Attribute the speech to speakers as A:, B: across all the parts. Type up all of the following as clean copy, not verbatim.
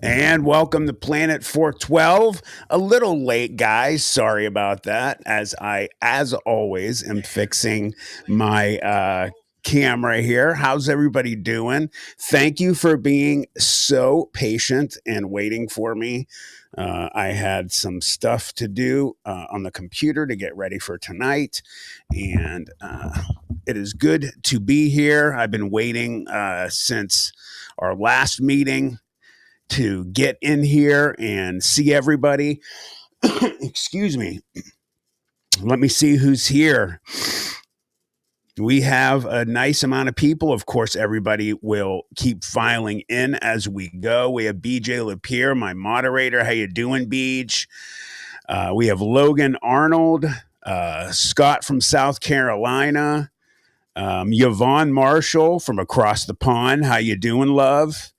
A: And welcome to Planet 412. A little late, guys. Sorry about that. As always, am fixing my camera here. How's everybody doing? Thank you for being so patient and waiting for me. I had some stuff to do on the computer to get ready for tonight, and it is good to be here. I've been waiting since our last meeting to get in here and see everybody. Excuse me. Let me see who's here. We have a nice amount of people. Of course, everybody will keep filing in as we go. We have BJ Lapierre, my moderator. How you doing, Beej? We have Logan Arnold, Scott from South Carolina, Yvonne Marshall from across the pond. How you doing, love?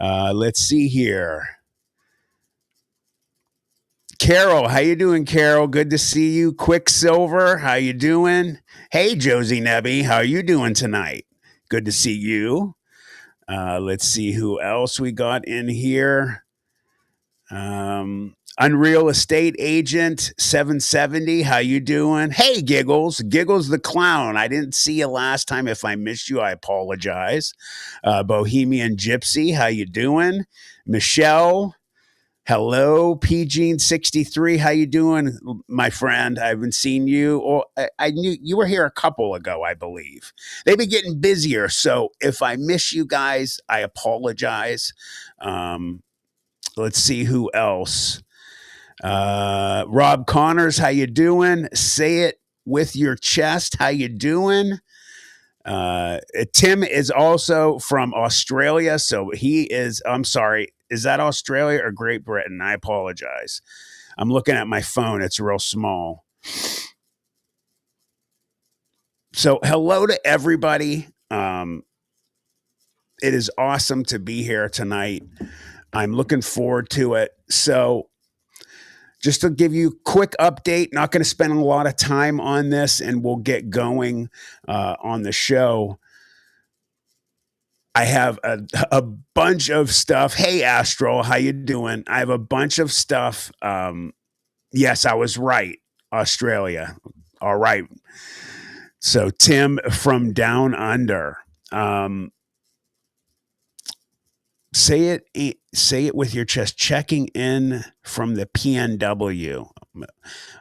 A: Let's see here. Carol, how you doing, Carol? Good to see you. Quicksilver, how you doing? Hey, Josie Nebby, how you doing tonight? Good to see you. Let's see who else we got in here. Unreal Estate Agent 770, how you doing? Hey, Giggles the clown. I didn't see you last time. If I missed you, I apologize. Bohemian Gypsy, how you doing? Michelle. Hello, PG63. How you doing, my friend? I haven't seen you. Or I knew you were here a couple ago, I believe. They've been getting busier, so if I miss you guys, I apologize. Let's see who else. Rob Connors, how you doing? Say it with your chest. How you doing? Tim is also from Australia, so he is. I'm sorry. Is that Australia or Great Britain? I apologize. I'm looking at my phone. It's real small. So hello to everybody. It is awesome to be here tonight. I'm looking forward to it. So just to give you a quick update, not going to spend a lot of time on this, and we'll get going on the show. I have a bunch of stuff. Hey, Astro, how you doing? I have a bunch of stuff. Yes, I was right. Australia. All right. So Tim from Down Under. Say it with your chest. Checking in from the PNW.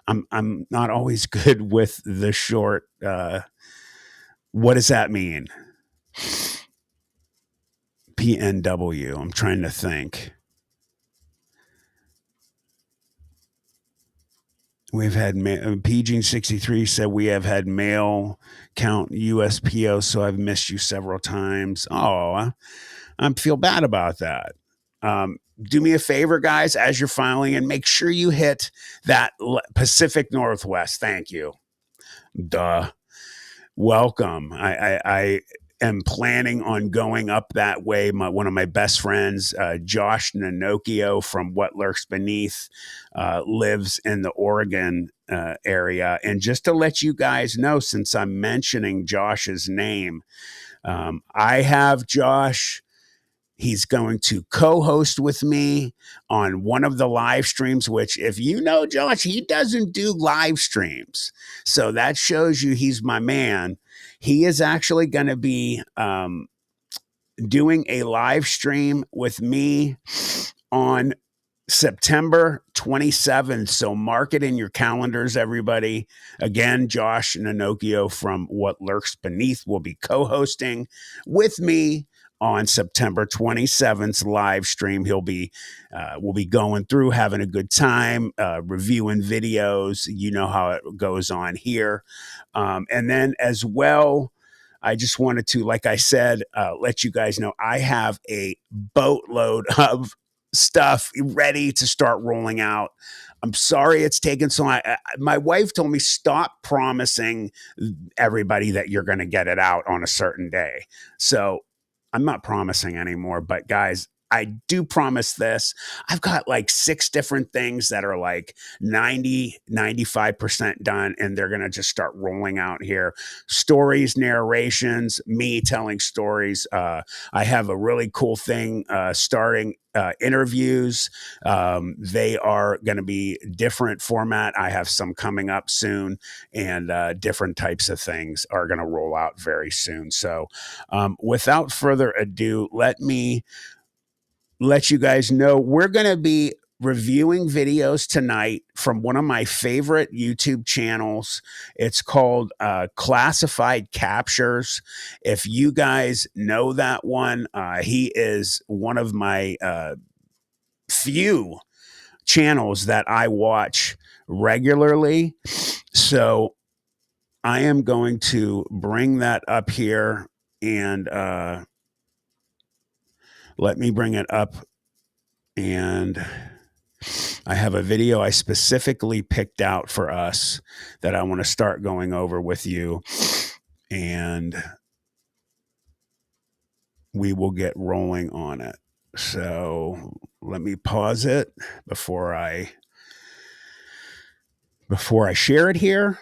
A: I'm not always good with the short. What does that mean? PNW. I'm trying to think. We've had PG63 said we have had mail count USPO, so I've missed you several times. Oh, I feel bad about that. Do me a favor, guys, as you're filing in, make sure you hit that Pacific Northwest. Thank you. Duh. Welcome. I am planning on going up that way. One of my best friends, Josh Nanokio from What Lurks Beneath, lives in the Oregon area. And just to let you guys know, since I'm mentioning Josh's name, I have Josh. He's going to co-host with me on one of the live streams, which, if you know Josh, he doesn't do live streams. So that shows you he's my man. He is actually going to be doing a live stream with me on September 27th. So mark it in your calendars, everybody. Again, Josh Nanokio from What Lurks Beneath will be co-hosting with me on September 27th live stream. We'll be going through, having a good time, reviewing videos. You know how it goes on here. And then as well, I just wanted to, like I said, let you guys know I have a boatload of stuff ready to start rolling out. I'm sorry it's taken so long. My wife told me, stop promising everybody that you're going to get it out on a certain day. So I'm not promising anymore, but guys, I do promise this. I've got like 6 different things that are like 95% done, and they're going to just start rolling out here. Stories, narrations, me telling stories. I have a really cool thing starting interviews. They are going to be different format. I have some coming up soon, and different types of things are going to roll out very soon. So without further ado, let me let you guys know we're going to be reviewing videos tonight from one of my favorite YouTube channels. It's called Classified Captures. If you guys know that one, he is one of my few channels that I watch regularly. So I am going to bring that up here, and let me bring it up. And I have a video I specifically picked out for us that I want to start going over with you, and we will get rolling on it. So let me pause it before I share it here.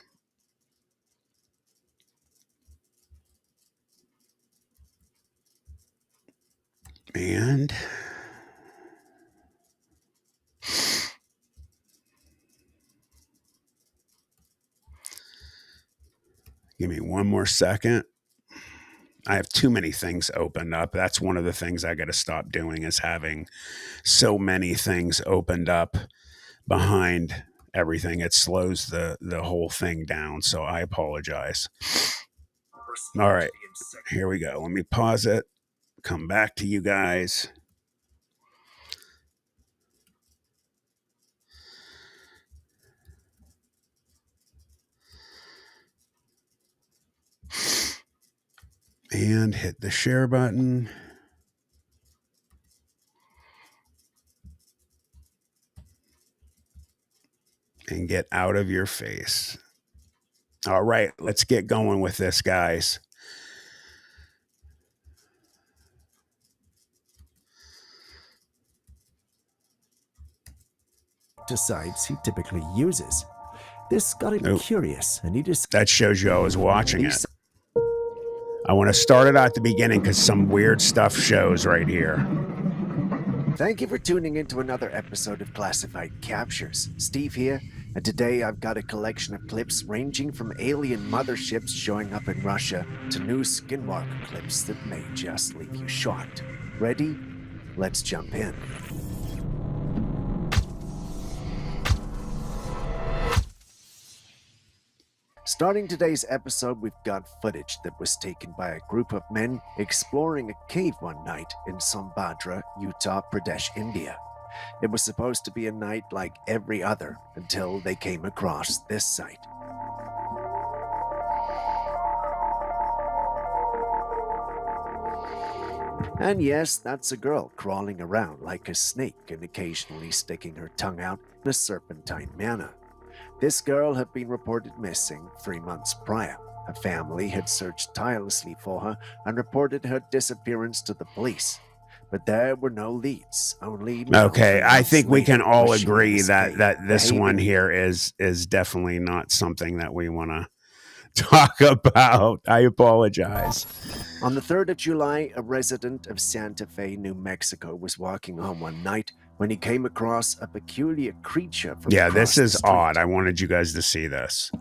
A: And give me one more second. I have too many things opened up. That's one of the things I got to stop doing, is having so many things opened up behind everything. It slows the whole thing down. So I apologize. All right, here we go. Let me pause it, come back to you guys. And hit the share button. And get out of your face. All right, let's get going with this, guys.
B: To sites he typically uses. This got him curious, and he just...
A: That shows you I was watching it. I want to start it at the beginning because some weird stuff shows right here.
B: Thank you for tuning in to another episode of Classified Captures. Steve here, and today I've got a collection of clips ranging from alien motherships showing up in Russia to new skinwalker clips that may just leave you shocked. Ready? Let's jump in. Starting today's episode, we've got footage that was taken by a group of men exploring a cave one night in Sombhadra, Uttar Pradesh, India. It was supposed to be a night like every other until they came across this sight. And yes, that's a girl crawling around like a snake and occasionally sticking her tongue out in a serpentine manner. This girl had been reported missing 3 months prior. Her family had searched tirelessly for her and reported her disappearance to the police. But there were no leads, only...
A: Okay, I think we can all agree that this one here is definitely not something that we want to talk about. I apologize.
B: On the 3rd of July, a resident of Santa Fe, New Mexico, was walking home one night when he came across a peculiar creature from across
A: this is
B: the street.
A: odd. I wanted you guys to see this.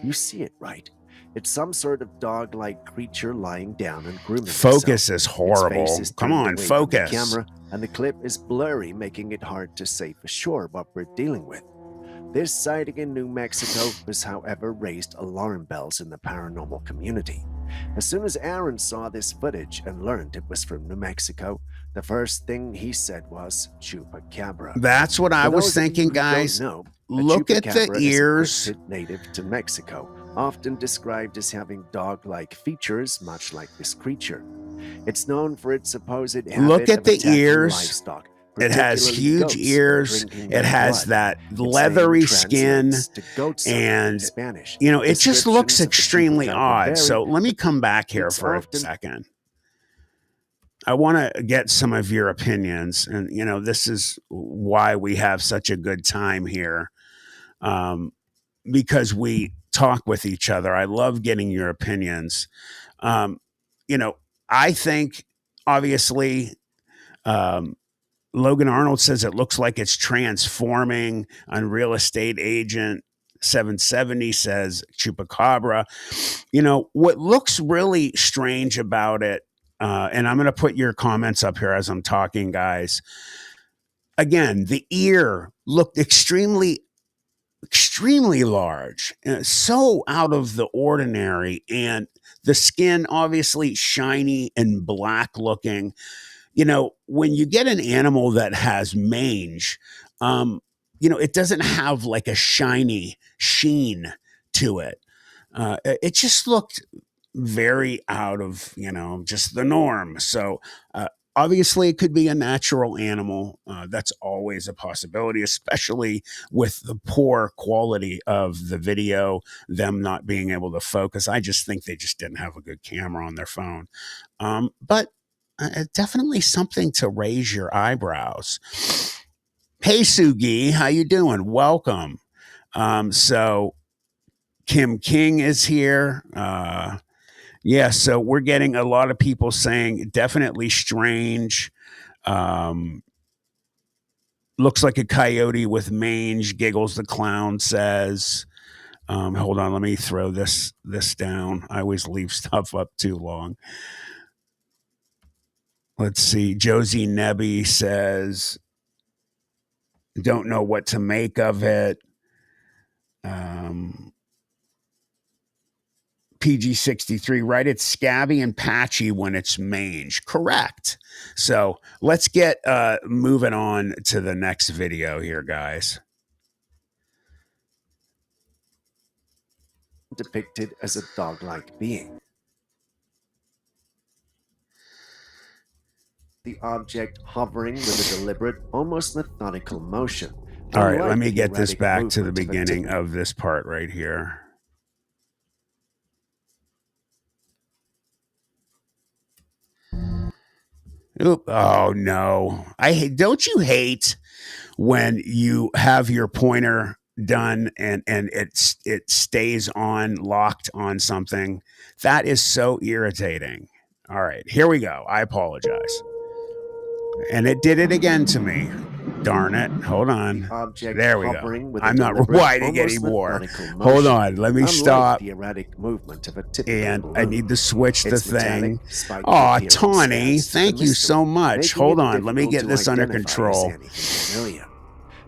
B: You see it, right? It's some sort of dog-like creature lying down and grooming
A: Focus
B: itself.
A: is horrible.
B: Its face is
A: Come
B: turned
A: on,
B: away from
A: focus.
B: the camera, and the clip is blurry, making it hard to say for sure what we're dealing with. This sighting in New Mexico has, however, raised alarm bells in the paranormal community. As soon as Aaron saw this footage and learned it was from New Mexico, the first thing he said was chupacabra.
A: That's what I was thinking, guys. Look at the ears.
B: Native to Mexico, often described as having dog-like features, much like this creature. It's known for its supposed habit
A: Look at
B: of
A: the
B: attacking
A: ears.
B: livestock,
A: It has
B: particularly
A: huge
B: goats,
A: ears.
B: drinking
A: It
B: their
A: has
B: blood.
A: that
B: Its name
A: leathery skin.
B: translates to goat sucker in
A: And,
B: Spanish.
A: you know, it just looks
B: Descriptions of the
A: extremely
B: chupacabra
A: odd.
B: vary.
A: So let me come back here
B: It's
A: for a
B: often
A: second. I want to get some of your opinions. And, you know, this is why we have such a good time here, because we talk with each other. I love getting your opinions. You know, I think, obviously, Logan Arnold says it looks like it's transforming. On Real Estate Agent 770 says chupacabra. You know, what looks really strange about it, and I'm going to put your comments up here as I'm talking, guys. Again, the ear looked extremely large, so out of the ordinary, and the skin obviously shiny and black looking. You know, when you get an animal that has mange, you know, it doesn't have like a shiny sheen to it. It just looked very out of, you know, just the norm. So, obviously, it could be a natural animal. That's always a possibility, especially with the poor quality of the video, them not being able to focus. I just think they just didn't have a good camera on their phone. But definitely something to raise your eyebrows. Hey, Sugi, how you doing? Welcome. So Kim King is here. Yeah, so we're getting a lot of people saying definitely strange. Um, Looks like a coyote with mange. Giggles the clown says. Hold on, let me throw this down. I always leave stuff up too long. Let's see. Josie Nebby says, don't know what to make of it. PG63, right? It's scabby and patchy when it's mange. Correct. So let's get moving on to the next video here, guys.
B: Depicted as a dog-like being. The object hovering with a deliberate, almost methodical motion.
A: All right, let
B: unlike
A: me
B: the
A: get this
B: erratic
A: back to the
B: movement of a
A: beginning of this part right here. Oop. Oh no. Don't you hate when you have your pointer done and it stays on locked on something? That is so irritating. All right, here we go. I apologize. And it did it again to me. Darn it. Hold on.
B: object
A: There we
B: hovering
A: go.
B: with a
A: I'm not
B: deliberate,
A: winding
B: almost
A: anymore.
B: methodical
A: Hold
B: motion,
A: on. Let me
B: unlike
A: stop.
B: the erratic movement of a typical
A: And I
B: balloon.
A: need to switch the
B: Its metallic,
A: thing.
B: spiky
A: Aw,
B: appearance
A: Tawny,
B: adds to the
A: thank you
B: mystery,
A: so much.
B: making
A: Hold
B: it
A: on. Let me
B: difficult
A: get
B: to
A: this under
B: identify as
A: control.
B: anything familiar.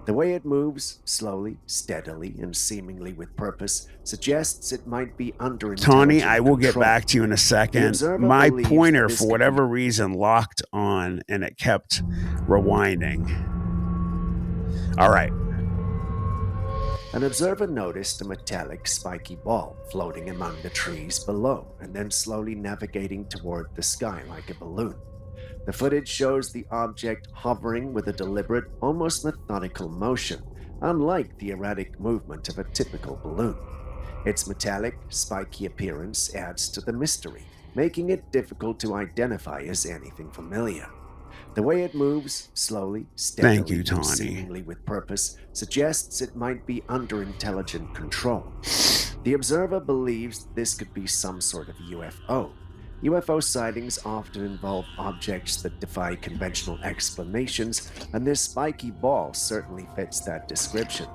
B: The way it moves, slowly, steadily, and seemingly with purpose, suggests it might be under
A: Tawny,
B: intelligent
A: I will get
B: control.
A: back to you in a
B: The
A: second.
B: observer
A: My
B: believes
A: pointer,
B: this
A: for
B: could
A: whatever reason, locked on and it kept rewinding. All right.
B: An observer noticed a metallic, spiky ball floating among the trees below and then slowly navigating toward the sky like a balloon. The footage shows the object hovering with a deliberate, almost methodical motion, unlike the erratic movement of a typical balloon. Its metallic, spiky appearance adds to the mystery, making it difficult to identify as anything familiar. The way it moves, slowly, steadily,
A: Thank you,
B: and
A: Tawny.
B: seemingly with purpose, suggests it might be under intelligent control. The observer believes this could be some sort of UFO. UFO sightings often involve objects that defy conventional explanations, and this spiky ball certainly fits that description.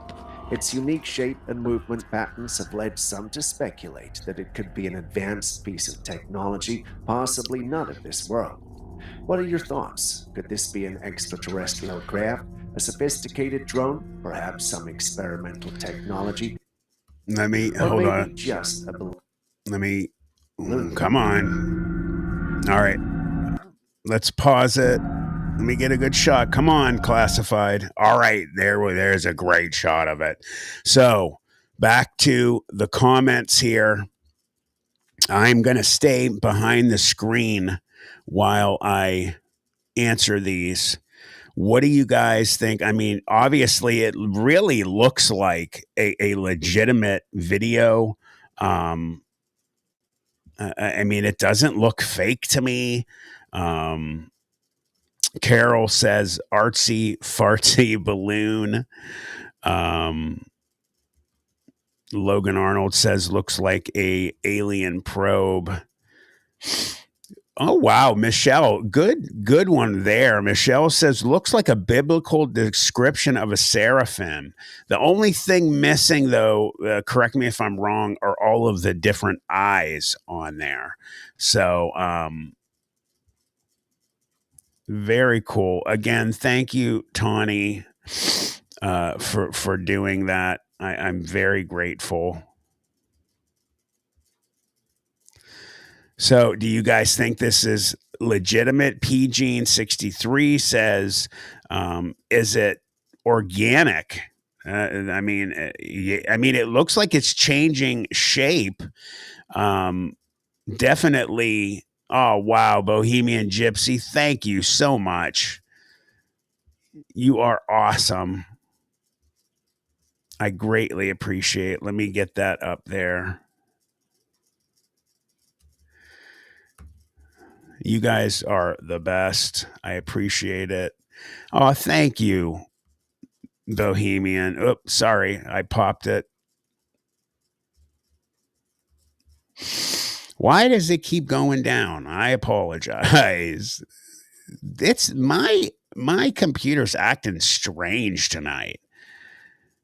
B: Its unique shape and movement patterns have led some to speculate that it could be an advanced piece of technology, possibly not of this world. What are your thoughts? Could this be an extraterrestrial craft, a sophisticated drone, perhaps some experimental technology,
A: Let me,
B: or
A: hold
B: maybe
A: on.
B: just a
A: Let me, come on. All right. Let's pause it. Let me get a good shot. Come on, classified. All right, there's a great shot of it. So back to the comments here. I'm going to stay behind the screen while I answer these. What do you guys think? I mean, obviously, it really looks like a legitimate video. Um, I mean, it doesn't look fake to me. Um, Carol says artsy fartsy balloon. Um, Logan Arnold says looks like a alien probe. Oh wow, Michelle, good one there. Michelle says looks like a biblical description of a seraphim. The only thing missing, though, correct me if I'm wrong, are all of the different eyes on there. So, very cool. Again, thank you, Tawny, for doing that. I'm very grateful. So, do you guys think this is legitimate? PGene63 says, is it organic? I mean, it looks like it's changing shape. Definitely. Oh, wow. Bohemian Gypsy, thank you so much. You are awesome. I greatly appreciate it. Let me get that up there. You guys are the best. I appreciate it. Oh, thank you, Bohemian. Oops, sorry, I popped it. Why does it keep going down? I apologize. It's my computer's acting strange tonight.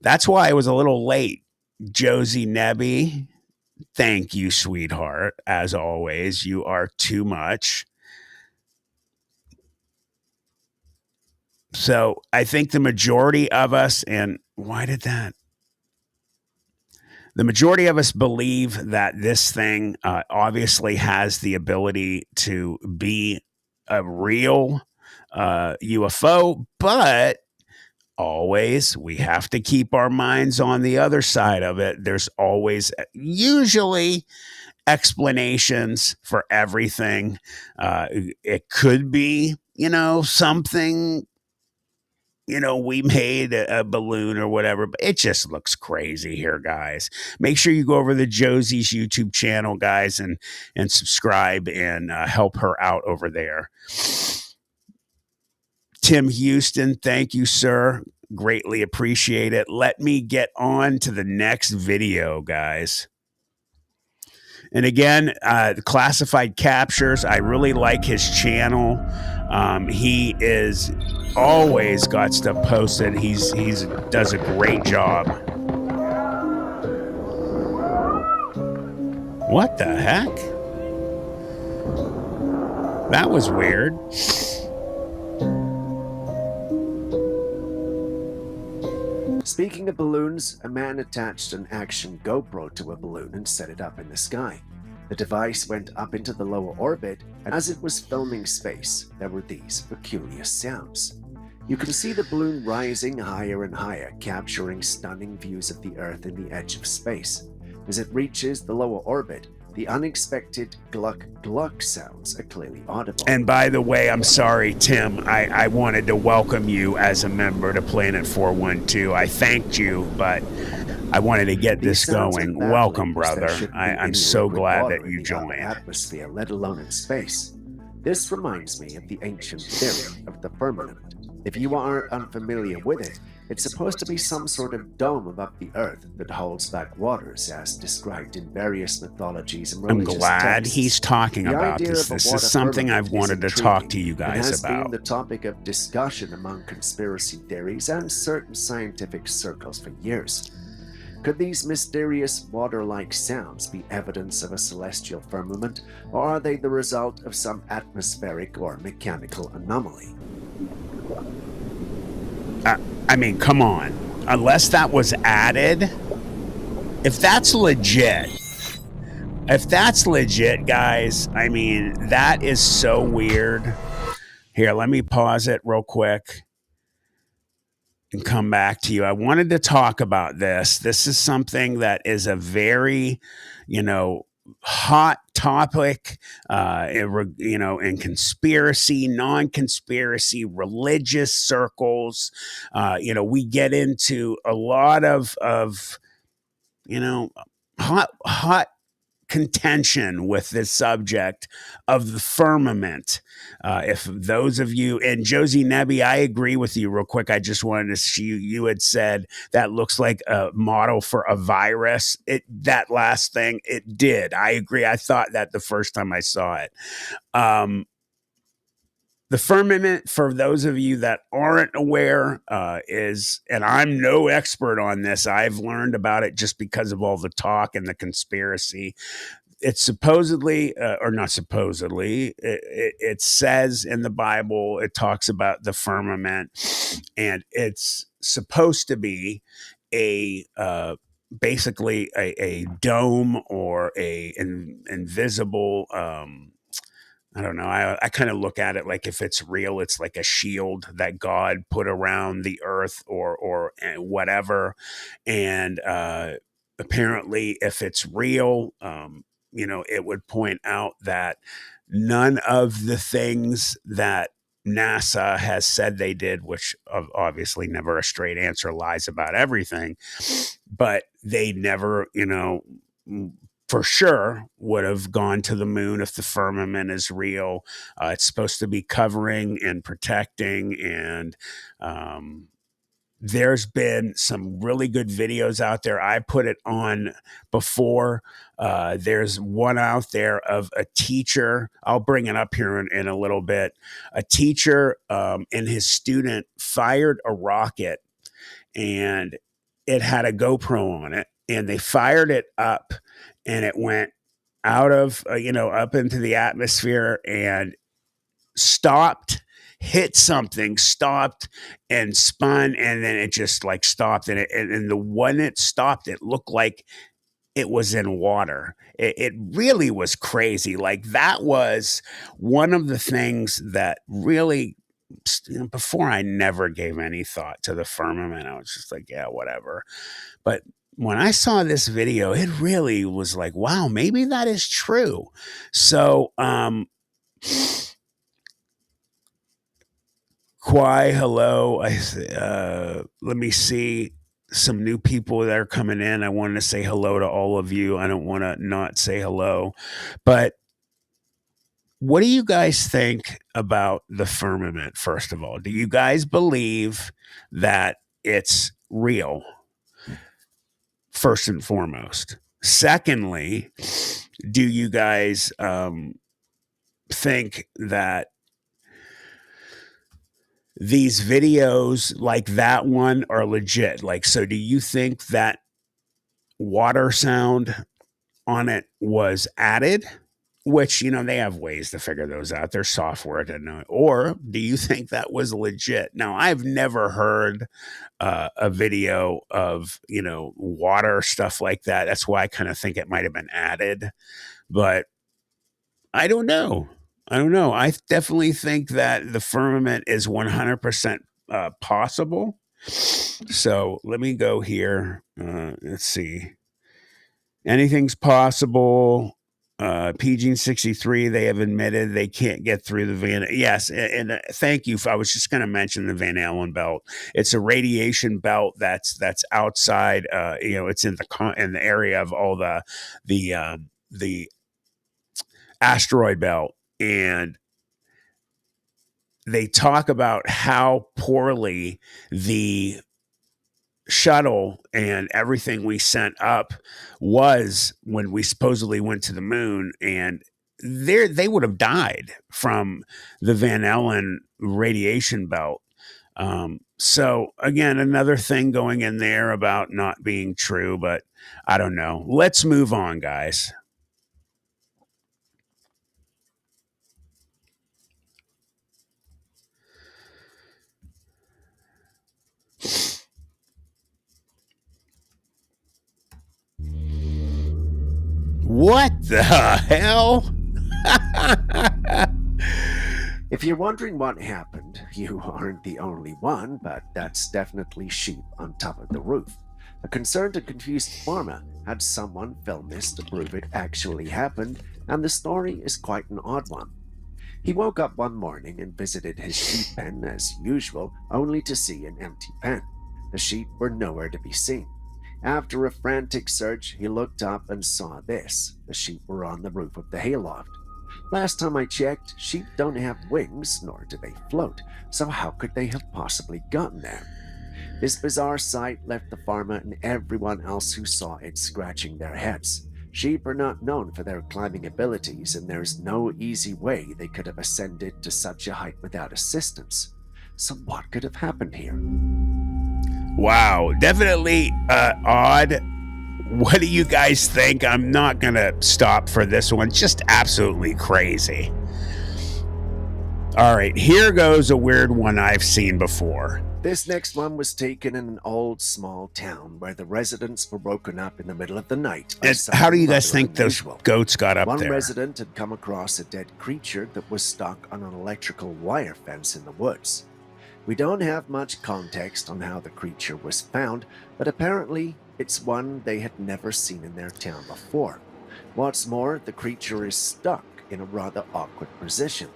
A: That's why I was a little late. Josie Nebby, thank you, sweetheart. As always, you are too much. So I think the majority of us, and why did that? The majority of us believe that this thing obviously has the ability to be a real UFO, but always we have to keep our minds on the other side of it. There's always usually explanations for everything. It could be, something, we made a balloon or whatever, but it just looks crazy here, guys. Make sure you go over to Josie's YouTube channel, guys, and subscribe and help her out over there. Tim Houston, thank you, sir. Greatly appreciate it. Let me get on to the next video, guys. And again, classified captures. I really like his channel. He is always got stuff posted. He's does a great job. What the heck? That was weird.
B: Speaking of balloons, a man attached an action GoPro to a balloon and set it up in the sky. The device went up into the lower orbit, and as it was filming space, there were these peculiar sounds. You can see the balloon rising higher and higher, capturing stunning views of the Earth in the edge of space. As it reaches the lower orbit, the unexpected gluck gluck sounds are clearly audible.
A: And by the way, I'm sorry, Tim. I wanted to welcome you as a member to Planet 412. I thanked you, but I wanted to get this going. Welcome, brother. I'm so glad that you joined.
B: Atmosphere, let alone in space. This reminds me of the ancient theory of the firmament. If you are unfamiliar with it, it's supposed to be some sort of dome above the Earth that holds back waters, as described in various mythologies and religious texts.
A: I'm glad he's talking about this. This is something I've wanted to talk to you guys about.
B: It has been the topic of discussion among conspiracy theories and certain scientific circles for years. Could these mysterious water-like sounds be evidence of a celestial firmament, or are they the result of some atmospheric or mechanical anomaly?
A: I mean, come on. Unless that was added, if that's legit, guys, I mean, that is so weird. Here, let me pause it real quick and come back to you. I wanted to talk about this. This is something that is a very, hot topic, in conspiracy, non-conspiracy, religious circles. We get into a lot of hot contention with this subject of the firmament. If those of you, and Josie Nebby, I agree with you real quick. I just wanted to see you had said that looks like a model for a virus. That last thing, it did. I agree. I thought that the first time I saw it. The firmament, for those of you that aren't aware, is, and I'm no expert on this, I've learned about it just because of all the talk and the conspiracy. It's supposedly, or not supposedly, it says in the Bible, it talks about the firmament, and it's supposed to be basically a dome or invisible, I don't know. I kind of look at it like, if it's real, it's like a shield that God put around the earth or whatever. And apparently, if it's real, it would point out that none of the things that NASA has said they did, which obviously never a straight answer, lies about everything, but they never, for sure would have gone to the moon if the firmament is real. It's supposed to be covering and protecting, and there's been some really good videos out there. I put it on before. There's one out there of a teacher. I'll bring it up here in a little bit. A teacher and his student fired a rocket, and it had a GoPro on it, and they fired it up, and it went out of, up into the atmosphere and stopped, hit something, stopped, and spun, and then it just like stopped. And the when it stopped, it looked like it was in water. It really was crazy. Like, that was one of the things that really, before, I never gave any thought to the firmament. I was just like, yeah, whatever. But when I saw this video, it really was like, wow, maybe that is true. So, Kwai, hello. Let me see some new people that are coming in. I wanted to say hello to all of you. I don't want to not say hello. But what do you guys think about the firmament, first of all? Do you guys believe that it's real? First and foremost. Secondly, do you guys think that these videos like that one are legit? Like, so do you think that water sound on it was added? Which, they have ways to figure those out. There's software to know. Or do you think that was legit? Now, I've never heard a video of, water, stuff like that. That's why I kind of think it might have been added. But I don't know. I definitely think that the firmament is 100% possible. So let me go here. Let's see. Anything's possible. PG63, they have admitted they can't get through the Van. Yes, and thank you. I was just going to mention the Van Allen belt. It's a radiation belt that's outside. It's in the area of all the asteroid belt, and they talk about how poorly the shuttle and everything we sent up was when we supposedly went to the moon, and they would have died from the Van Allen radiation belt. So again, another thing going in there about not being true, but I don't know. Let's move on, guys. What the hell?
B: If you're wondering what happened, you aren't the only one, but that's definitely sheep on top of the roof. A concerned and confused farmer had someone film this to prove it actually happened, and the story is quite an odd one. He woke up one morning and visited his sheep pen as usual, only to see an empty pen. The sheep were nowhere to be seen. After a frantic search, he looked up and saw this. The sheep were on the roof of the hayloft. Last time I checked, sheep don't have wings, nor do they float, so how could they have possibly gotten there? This bizarre sight left the farmer and everyone else who saw it scratching their heads. Sheep are not known for their climbing abilities, and there's no easy way they could have ascended to such a height without assistance. So what could have happened here?
A: Wow, definitely odd. What do you guys think? I'm not going to stop for this one. Just absolutely crazy. All right, here goes a weird one I've seen before.
B: This next one was taken in an old small town where the residents were woken up in the middle of the night.
A: How do you guys think those goats got up
B: there?
A: One
B: resident had come across a dead creature that was stuck on an electrical wire fence in the woods. We don't have much context on how the creature was found, but apparently it's one they had never seen in their town before. What's more, the creature is stuck in a rather awkward position.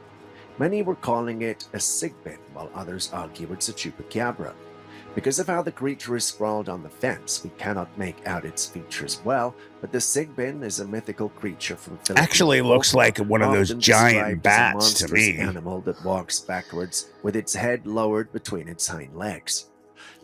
B: Many were calling it a sigbin, while others argue it's a chupacabra. Because of how the creature is sprawled on the fence, we cannot make out its features well, but the sigbin is a mythical creature from Filipino
A: Actually looks like one of those giant bats to me.
B: An animal that walks backwards with its head lowered between its hind legs.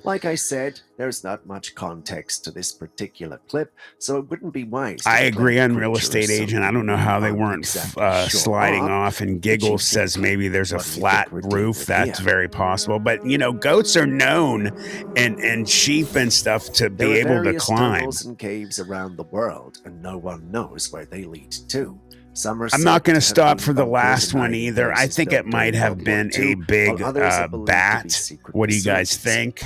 B: Like I said, there's not much context to this particular clip, so it wouldn't be wise.
A: I agree on real estate agent. I don't know how they weren't sliding off, and Giggles says maybe there's a flat roof. That's very possible. But, you know, goats are known and sheep and stuff to be able to climb.
B: Tunnels and caves around the world, and no one knows where they lead to.
A: I'm not going to stop for the last one either. I think it might have been a big bat. What do you guys think?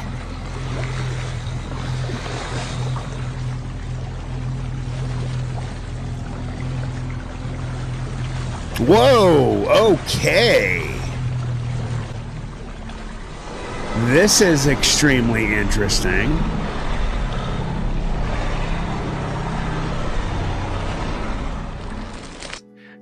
A: Whoa, okay. This is extremely interesting.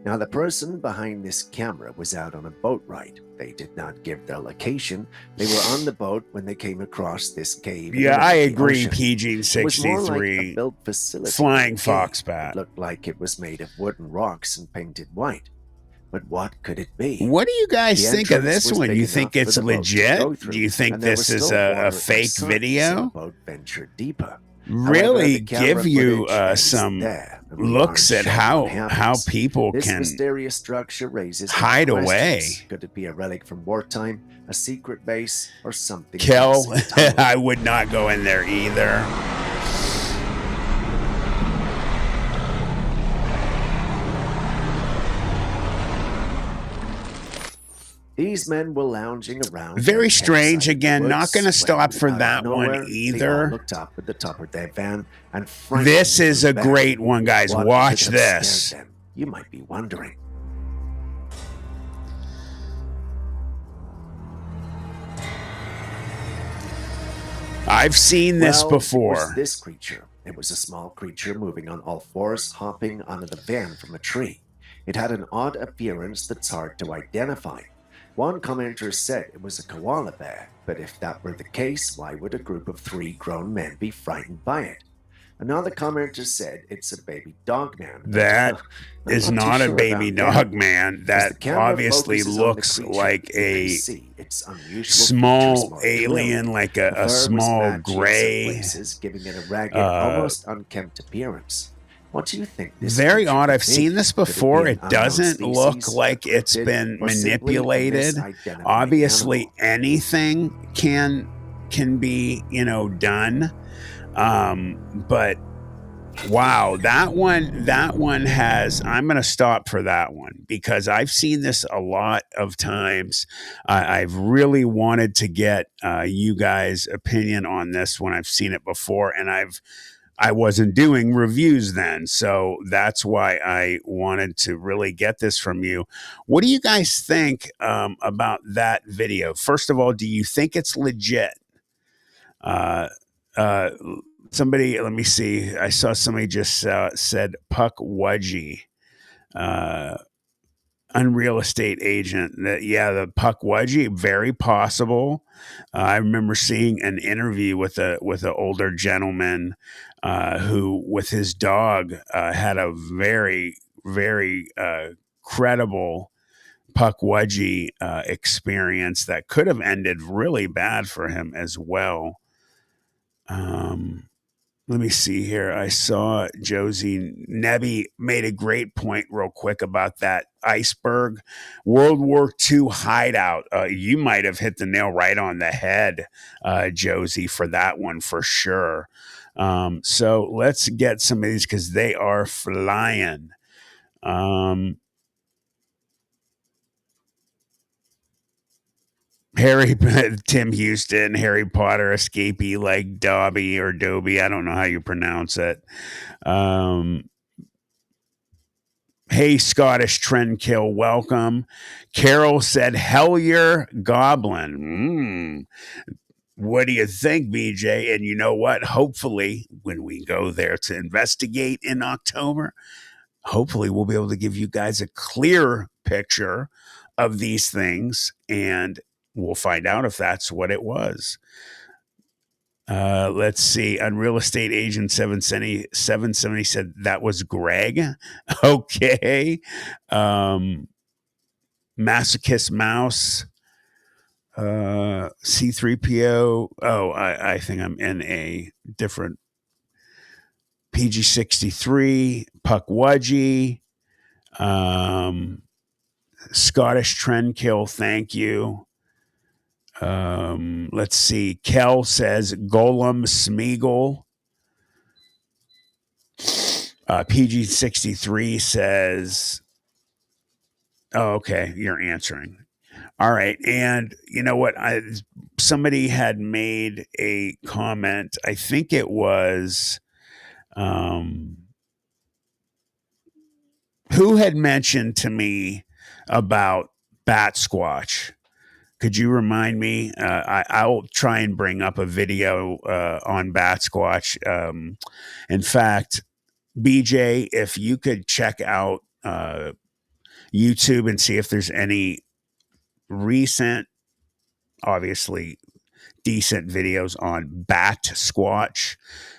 B: Now, the person behind this camera was out on a boat ride. They did not give their location. They were on the boat when they came across this cave.
A: Yeah, I agree, PG-63.
B: It was more like a built facility.
A: Flying fox bat.
B: It looked like it was made of wooden rocks and painted white. But what could it be?
A: What do you guys think of this one? You think it's legit? Do you think this is a fake video?
B: The boat ventured deeper.
A: Really give you some looks at how people
B: this
A: can
B: mysterious structure raises
A: hide away.
B: Could it be a relic from wartime, a secret base, or something?
A: Kel, I would not go in there either.
B: These men were lounging around.
A: Very strange. Again, not going to stop for that one either.
B: Looked up at the top of their van and
A: this is a great one, guys. Watch this.
B: You might be wondering.
A: I've seen this before.
B: It was this creature. It was a small creature moving on all fours, hopping onto the van from a tree. It had an odd appearance that's hard to identify. One commenter said it was a koala bear, but if that were the case, why would a group of 3 grown men be frightened by it? Another commenter said it's a baby dog man.
A: That is not a baby dog man. That obviously looks like a small alien, like a small gray,
B: giving it a ragged, almost unkempt appearance. What do you think?
A: Very odd. I've seen this before. It doesn't look like it's been manipulated. Obviously, anything can be, done. But wow, that one has, I'm going to stop for that one because I've seen this a lot of times. I've really wanted to get you guys' opinion on this one. I've seen it before, and I wasn't doing reviews then. So that's why I wanted to really get this from you. What do you guys think about that video? First of all, do you think it's legit? Somebody, let me see. I saw somebody just said Puck Wudgie. Uh, Unreal estate agent. That, yeah, the Puck Wedgie, very possible. I remember seeing an interview with an older gentleman who, with his dog, had a very credible Puck Wedgie experience that could have ended really bad for him as well. Um, Let me see here. I saw Josie Nebby made a great point real quick about that iceberg World War II hideout. You might have hit the nail right on the head, Josie, for that one for sure. So let's get some of these because they are flying. Harry Tim Houston, Harry Potter escapee like Dobby or Dobie. I don't know how you pronounce it. Um, Hey, Scottish Trendkill, welcome. Carol said, Hellier Goblin. What do you think, BJ? And you know what? Hopefully, when we go there to investigate in October, hopefully we'll be able to give you guys a clear picture of these things and we'll find out if that's what it was. Let's see. Unreal Estate Agent 770 said that was Greg. Okay. Masochist Mouse. C3PO. Oh, I think I'm in a different PG63. Puck Wudgie. Scottish Trendkill. Thank you. Let's see. Kel says Golem Smeagol. PG63 says, oh, okay, you're answering. All right. And you know what? Somebody had made a comment. I think it was who had mentioned to me about Bat Squatch. Could you remind me? I'll try and bring up a video on Bat Squatch. In fact, BJ, if you could check out YouTube and see if there's any recent, obviously decent videos on Bat Squatch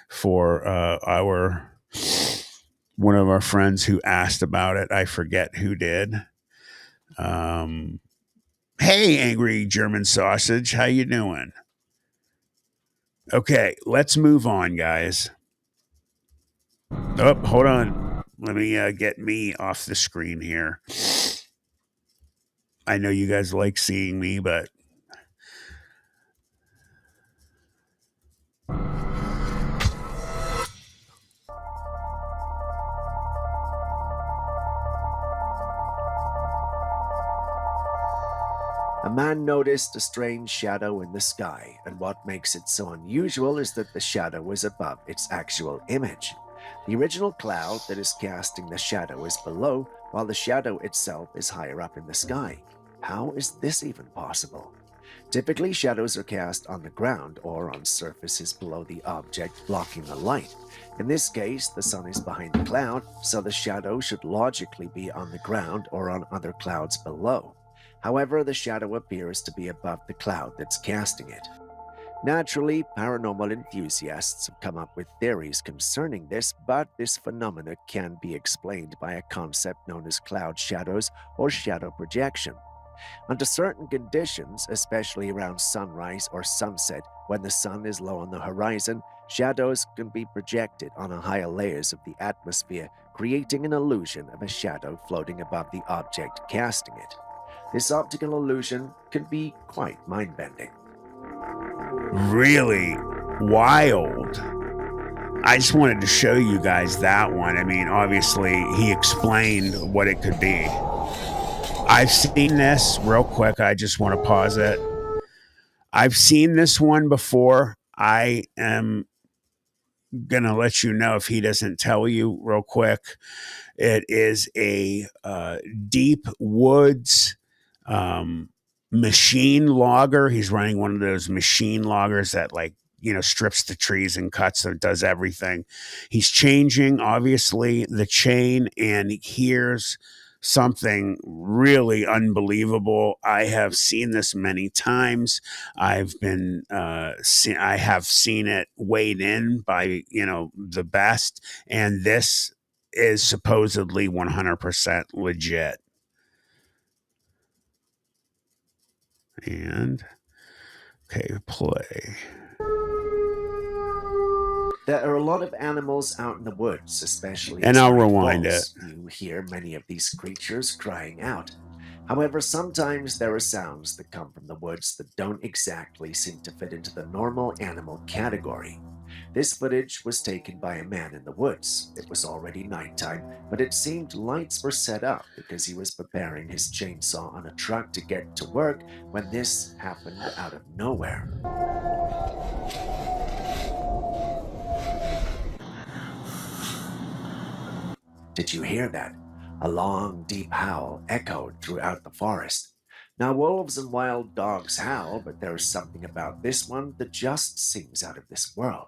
A: for our one of our friends who asked about it. I forget who did. Hey, Angry German Sausage, how you doing? Okay, let's move on, guys. Oh, hold on. Let me get me off the screen here. I know you guys like seeing me, but
B: A man noticed a strange shadow in the sky, and what makes it so unusual is that the shadow is above its actual image. The original cloud that is casting the shadow is below, while the shadow itself is higher up in the sky. How is this even possible? Typically, shadows are cast on the ground or on surfaces below the object blocking the light. In this case, the sun is behind the cloud, so the shadow should logically be on the ground or on other clouds below. However, the shadow appears to be above the cloud that's casting it. Naturally, paranormal enthusiasts have come up with theories concerning this, but this phenomena can be explained by a concept known as cloud shadows or shadow projection. Under certain conditions, especially around sunrise or sunset, when the sun is low on the horizon, shadows can be projected on the higher layers of the atmosphere, creating an illusion of a shadow floating above the object casting it. This optical illusion can be quite mind-bending.
A: Really wild. I just wanted to show you guys that one. I mean, obviously, he explained what it could be. I've seen this real quick. I just want to pause it. I've seen this one before. I am going to let you know if he doesn't tell you real quick. It is a deep woods machine logger. He's running one of those machine loggers that like strips the trees and cuts and does everything. He's changing, obviously, the chain, and he hears something really unbelievable. I have seen this many times. I have seen it weighed in by, the best, and this is supposedly 100% legit. And okay, play.
B: There are a lot of animals out in the woods, especially
A: And I'll
B: during
A: rewind
B: falls. You hear many of these creatures crying out. However, sometimes there are sounds that come from the woods that don't exactly seem to fit into the normal animal category. This footage was taken by a man in the woods. It was already nighttime, but it seemed lights were set up because he was preparing his chainsaw on a truck to get to work when this happened out of nowhere. Did you hear that? A long, deep howl echoed throughout the forest. Now, wolves and wild dogs howl, but there is something about this one that just seems out of this world.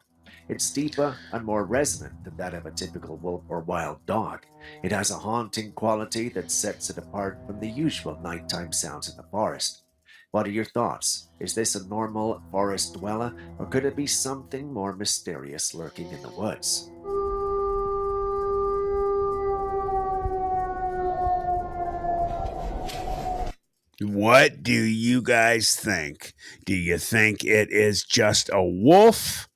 B: It's deeper and more resonant than that of a typical wolf or wild dog. It has a haunting quality that sets it apart from the usual nighttime sounds in the forest. What are your thoughts? Is this a normal forest dweller, or could it be something more mysterious lurking in the woods?
A: What do you guys think? Do you think it is just a wolf?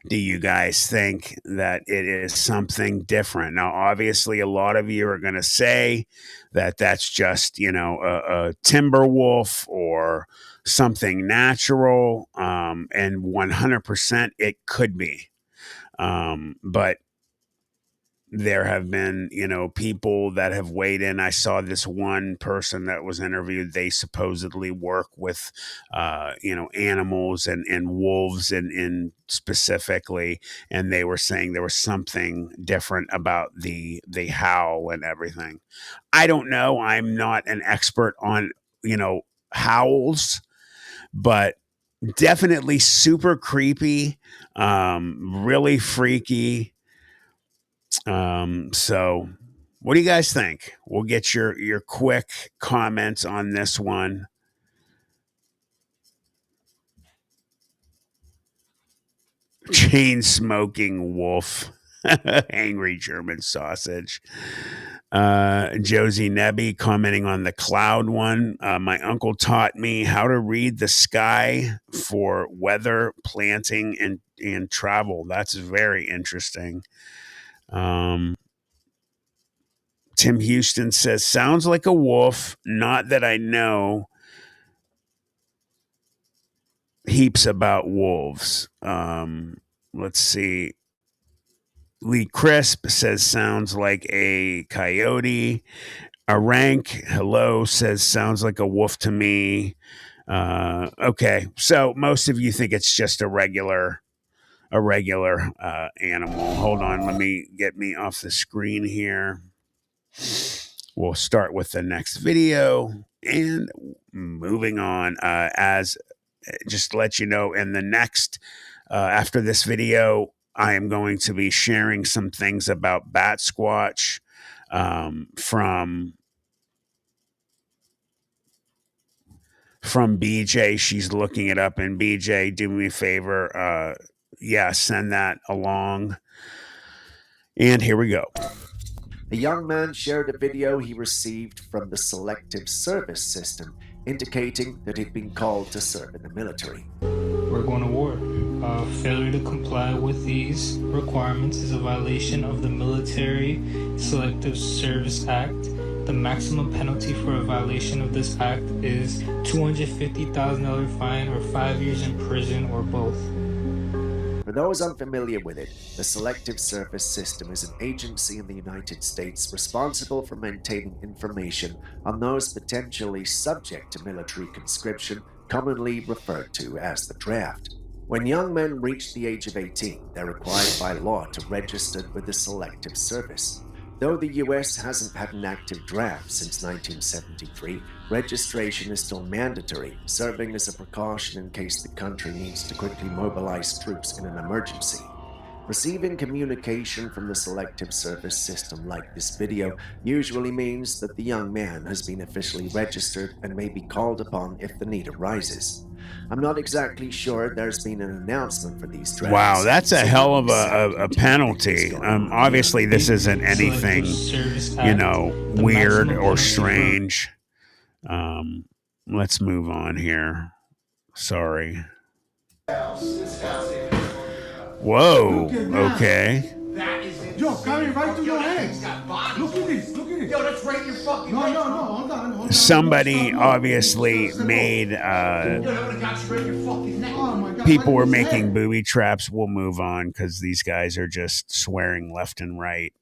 A: Do you guys think that it is something different? Now, obviously, a lot of you are going to say that that's just, a timber wolf or something natural. And 100% it could be. But there have been, people that have weighed in. I saw this one person that was interviewed. They supposedly work with, animals and wolves and specifically, and they were saying there was something different about the howl and everything. I don't know. I'm not an expert on, howls, but definitely super creepy, really freaky. So what do you guys think? We'll get your quick comments on this one. Chain smoking wolf. Angry German sausage. Josie Nebby commenting on the cloud one. My uncle taught me how to read the sky for weather, planting, and travel. That's very interesting. Tim Houston says, sounds like a wolf. Not that I know heaps about wolves. Let's see. Lee Crisp says, sounds like a coyote. A rank, hello, says, sounds like a wolf to me. Okay. So most of you think it's just a regular animal. Hold on. Let me get me off the screen here. We'll start with the next video and moving on. As just to let you know, in the next, after this video, I am going to be sharing some things about Bat Squatch from BJ. She's looking it up, and BJ, do me a favor. Send that along. And here we go.
B: The young man shared a video he received from the Selective Service System, indicating that he'd been called to serve in the military.
C: We're going to war. Failure to comply with these requirements is a violation of the Military Selective Service Act. The maximum penalty for a violation of this act is $250,000 fine or 5 years in prison or both.
B: For those unfamiliar with it, the Selective Service System is an agency in the United States responsible for maintaining information on those potentially subject to military conscription, commonly referred to as the draft. When young men reach the age of 18, they're required by law to register with the Selective Service. Though the US hasn't had an active draft since 1973, registration is still mandatory, serving as a precaution in case the country needs to quickly mobilize troops in an emergency. Receiving communication from the selective service system like this video usually means that the young man has been officially registered and may be called upon if the need arises. I'm not exactly sure there's been an announcement for these drafts.
A: Wow, that's a
B: so
A: hell of
B: exactly
A: a
B: do you think is
A: penalty.
B: going on
A: Obviously,
B: here?
A: this isn't anything,
C: Service
A: you
C: Act,
A: know,
C: the
A: weird
C: maximum
A: or
C: penalty for-
A: strange. Let's move on here. Sorry. Whoa. Okay.
D: Yo, coming right to your head. Look at this. Look at this.
E: Yo, that's right in your fucking
D: No,
E: face.
D: no, no. Hold on.
A: Somebody obviously made
E: Yo, that would've got you right in your fucking neck.
D: Oh my God.
A: people
D: right
A: were
D: in his
A: making
D: head.
A: booby traps. We'll move on because these guys are just swearing left and right.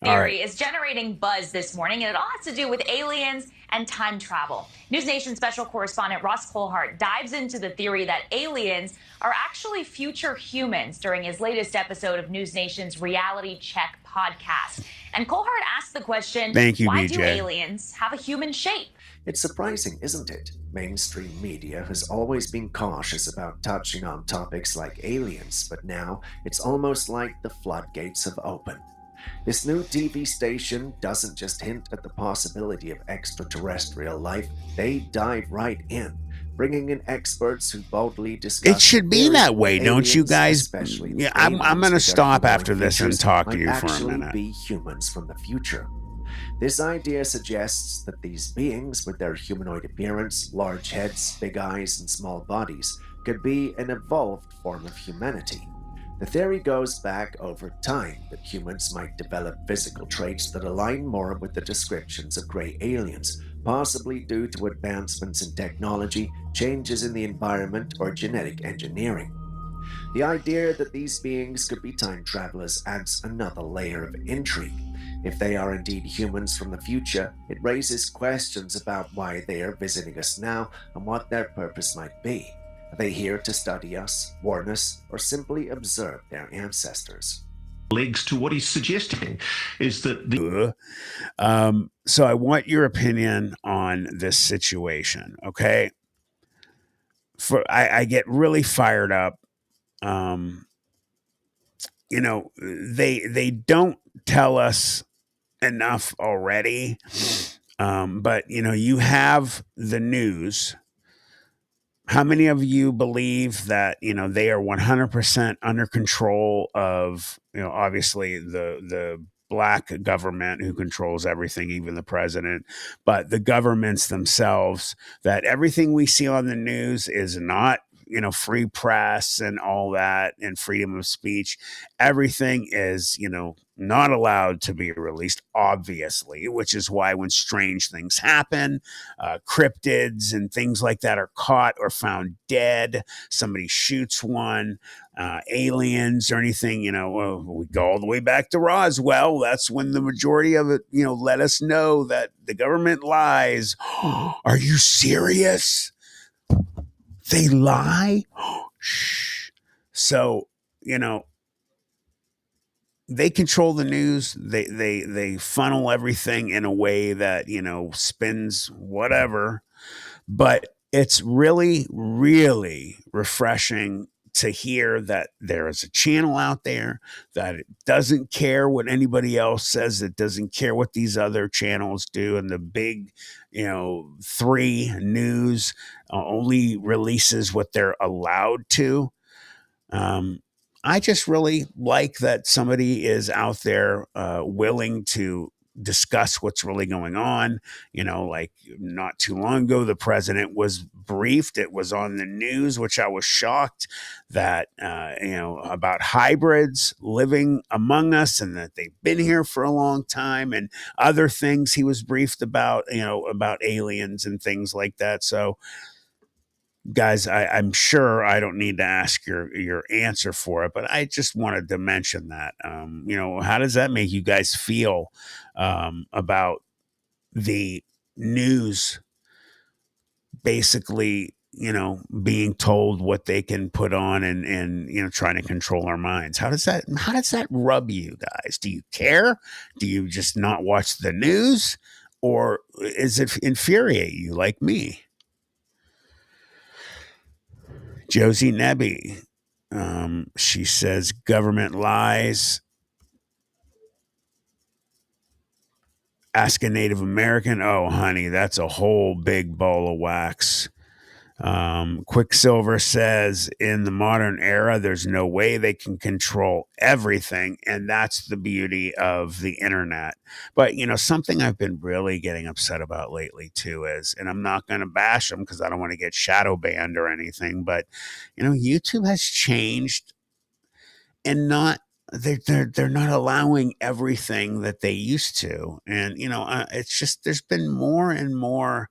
A: All
F: Theory
A: right.
F: is generating buzz this morning, and it all has to do with aliens and time travel. News Nation special correspondent Ross Colhart dives into the theory that aliens are actually future humans during his latest episode of News Nation's Reality Check podcast. And Colhart asked the question,
A: Thank you,
F: why
A: BJ.
F: do aliens have a human shape?
B: It's surprising, isn't it? Mainstream media has always been cautious about touching on topics like aliens, but now it's almost like the floodgates have opened. This new TV station doesn't just hint at the possibility of extraterrestrial life, they dive right in, bringing in experts who boldly discuss.
A: It should be
B: theory
A: that way,
B: that
A: don't you
B: aliens,
A: guys?
B: especially
A: Yeah, I'm
B: aliens
A: going to
B: with their
A: stop
B: humanoid
A: after this and
B: features,
A: talk to
B: might
A: you for a
B: actually
A: minute.
B: be humans from the future. This idea suggests that these beings, with their humanoid appearance, large heads, big eyes, and small bodies, could be an evolved form of humanity. The theory goes back over time that humans might develop physical traits that align more with the descriptions of gray aliens, possibly due to advancements in technology, changes in the environment, or genetic engineering. The idea that these beings could be time travelers adds another layer of intrigue. If they are indeed humans from the future, it raises questions about why they are visiting us now and what their purpose might be. Are they here to study us, warn us, or simply observe their ancestors?
G: Legs to what he's suggesting is that the
A: So I want your opinion on this situation. Okay. I get really fired up. You know, they don't tell us enough already. But you know, you have the news. How many of you believe that, you know, they are 100% under control of, you know, obviously the black government who controls everything, even the president, but the governments themselves, that everything we see on the news is not, you know, free press and all that and freedom of speech. Everything is, you know, not allowed to be released, obviously, which is why when strange things happen, cryptids and things like that are caught or found dead, somebody shoots one, aliens or anything, you know, we go all the way back to Roswell. That's when the majority of it, you know, let us know that the government lies. Are you serious? They lie? Shh. So, you know, they control the news. They funnel everything in a way that, you know, spins whatever. But it's really, really refreshing to hear that there is a channel out there that it doesn't care what anybody else says. It doesn't care what these other channels do. And the big, you know, 3 news only releases what they're allowed to. I just really like that somebody is out there willing to discuss what's really going on. You know, like not too long ago, the president was briefed. It was on the news, which I was shocked that, you know, about hybrids living among us and that they've been here for a long time and other things he was briefed about, you know, about aliens and things like that. So, guys, I'm sure I don't need to ask your answer for it, but I just wanted to mention that. You know, how does that make you guys feel about the news basically, being told what they can put on and trying to control our minds. How does that rub you guys? Do you care? Do you just not watch the news? Or is it infuriate you like me? Josie Nebby, she says government lies. Ask a Native American. Oh, honey, that's a whole big ball of wax. Quicksilver says in the modern era, there's no way they can control everything. And that's the beauty of the internet. But, something I've been really getting upset about lately too is, and I'm not going to bash them because I don't want to get shadow banned or anything, but, YouTube has changed and they're not allowing everything that they used to. And, it's just, there's been more and more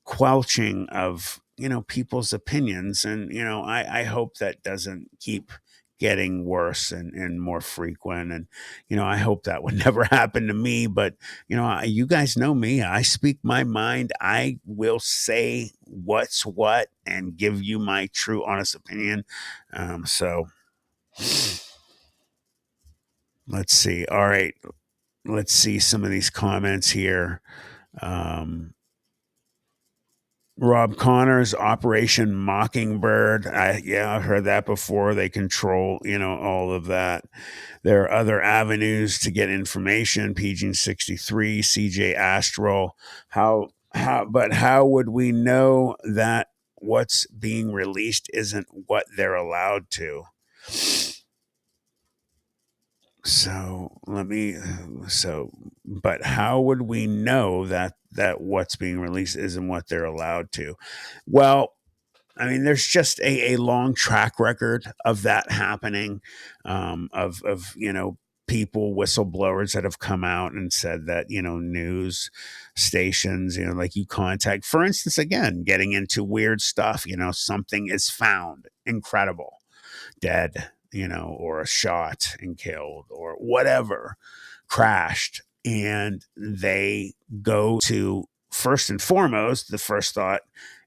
A: quelching of people's opinions, and I hope that doesn't keep getting worse and more frequent, and I hope that would never happen to me. But you guys know me, I speak my mind. I will say what's what and give you my true honest opinion. So let's see. All right, let's see some of these comments here. Rob Connors, Operation Mockingbird. I've heard that before. They control, all of that. There are other avenues to get information. PG 63, CJ Astral. But how would we know that what's being released isn't what they're allowed to? But how would we know that what's being released isn't what they're allowed to? Well, I mean, there's just a long track record of that happening, of people, whistleblowers that have come out and said that, news stations, like you contact, for instance, again, getting into weird stuff, something is found, incredible, dead, or a shot and killed or whatever, crashed. And they go to, first and foremost, the first thought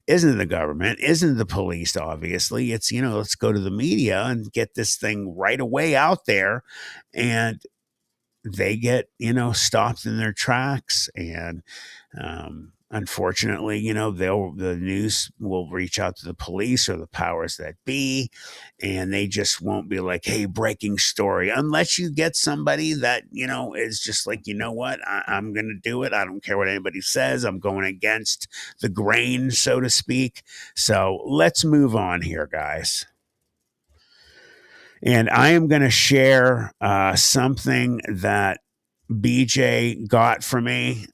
A: isn't the government, isn't the police, obviously. It's, let's go to the media and get this thing right away out there. And they get, stopped in their tracks. And unfortunately, the news will reach out to the police or the powers that be, and they just won't be like, hey, breaking story, unless you get somebody that, is just like, what, I'm going to do it. I don't care what anybody says. I'm going against the grain, so to speak. So let's move on here, guys. And I am going to share something that BJ got for me,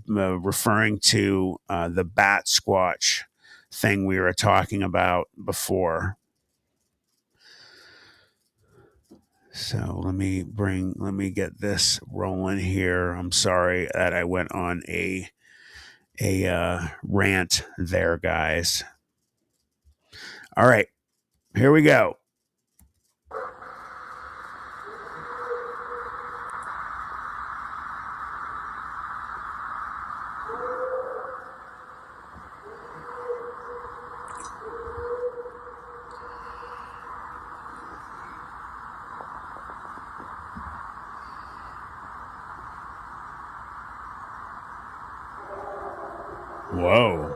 A: referring to the bat squatch thing we were talking about before. So let me get this rolling here. I'm sorry that I went on a rant there, guys. All right, here we go. Whoa.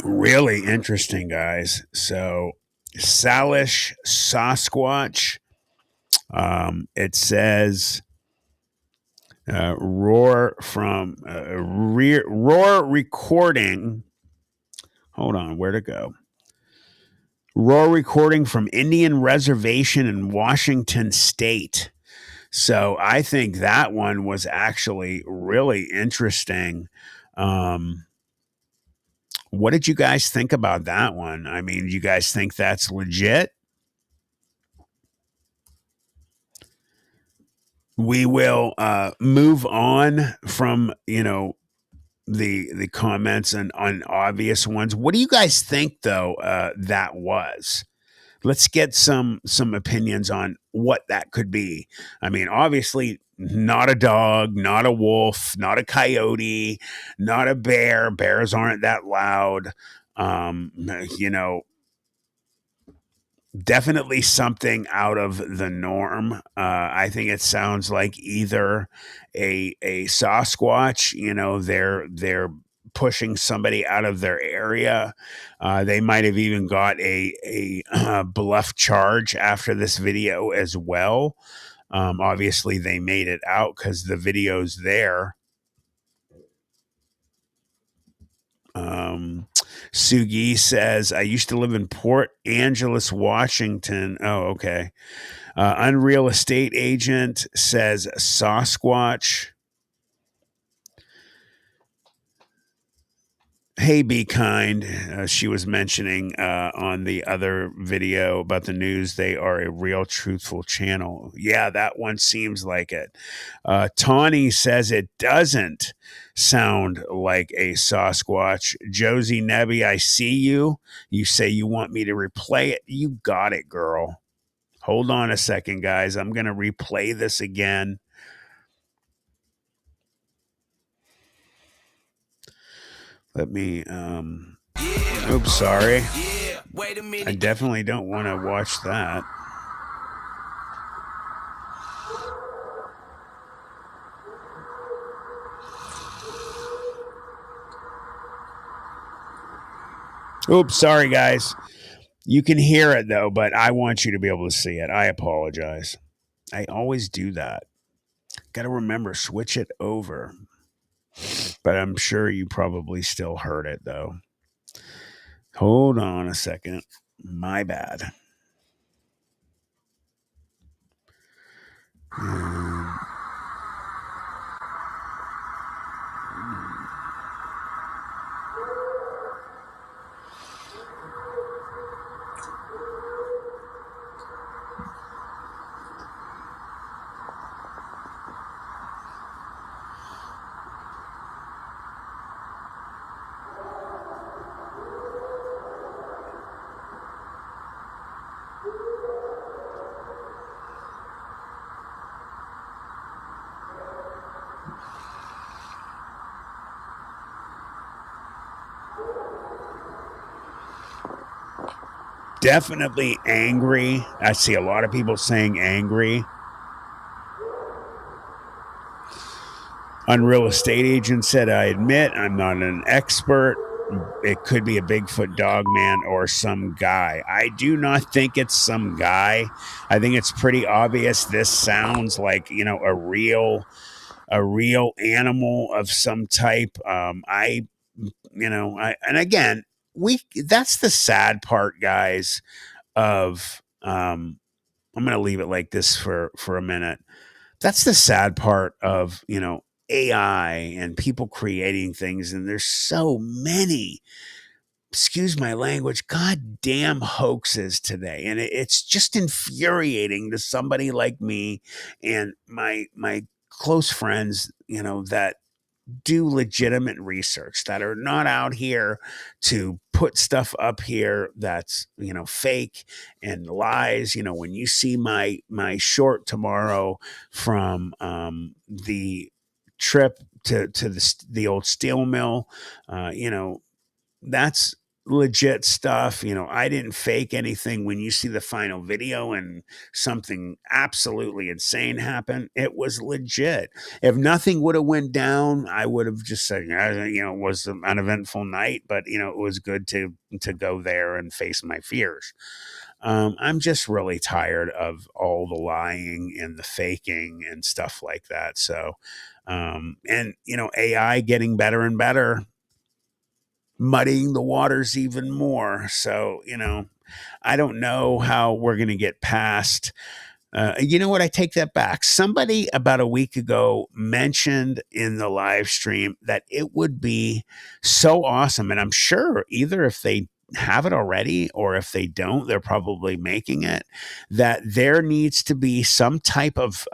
A: Really interesting, guys. So Salish Sasquatch, it says roar recording. Hold on, where'd it go? Roar recording from Indian Reservation in Washington State. So I think that one was actually really interesting. What did you guys think about that one? I mean, do you guys think that's legit? We will move on from, the comments and unobvious ones. What do you guys think though that was? Let's get some opinions on what that could be. I mean, obviously not a dog, not a wolf, not a coyote, not a bear. Bears aren't that loud. Um, you know, Definitely something out of the norm. I think it sounds like either a Sasquatch. They're pushing somebody out of their area. They might have even got a bluff charge after this video as well. Obviously, they made it out because the video's there. Sugi says, I used to live in Port Angeles, Washington. Oh, okay. Unreal Estate Agent says Sasquatch. Hey, Be Kind. She was mentioning on the other video about the news, they are a real truthful channel. Yeah, that one seems like it. Tawny says it doesn't sound like a Sasquatch. Josie Nebby, I see you. You say you want me to replay it. You got it, girl. Hold on a second, guys. I'm going to replay this again. Let me, oops, sorry. I definitely don't want to watch that. Oops, sorry, guys. You can hear it, though, but I want you to be able to see it. I apologize. I always do that. Got to remember, switch it over. But I'm sure you probably still heard it, though. Hold on a second. My bad. Definitely angry. I see a lot of people saying angry. Unreal Estate Agent said, I admit I'm not an expert. It could be a Bigfoot dog man or some guy. I do not think it's some guy. I think it's pretty obvious. This sounds like, a real animal of some type. And again, that's the sad part, guys, of I'm going to leave it like this for a minute. That's the sad part of, AI and people creating things. And there's so many, excuse my language, goddamn hoaxes today. And it's just infuriating to somebody like me and my close friends, that do legitimate research, that are not out here to put stuff up here that's fake and lies. When you see my short tomorrow from the trip to the old steel mill, that's legit stuff. I didn't fake anything. When you see the final video and something absolutely insane happened, it was legit. If nothing would have went down, I would have just said, it was an uneventful night, but it was good to go there and face my fears. I'm just really tired of all the lying and the faking and stuff like that. So, AI getting better and better, muddying the waters even more. So, I don't know how we're going to get past You know what? I take that back. Somebody about a week ago mentioned in the live stream that it would be so awesome. And I'm sure either if they have it already or if they don't, they're probably making it, that there needs to be some type of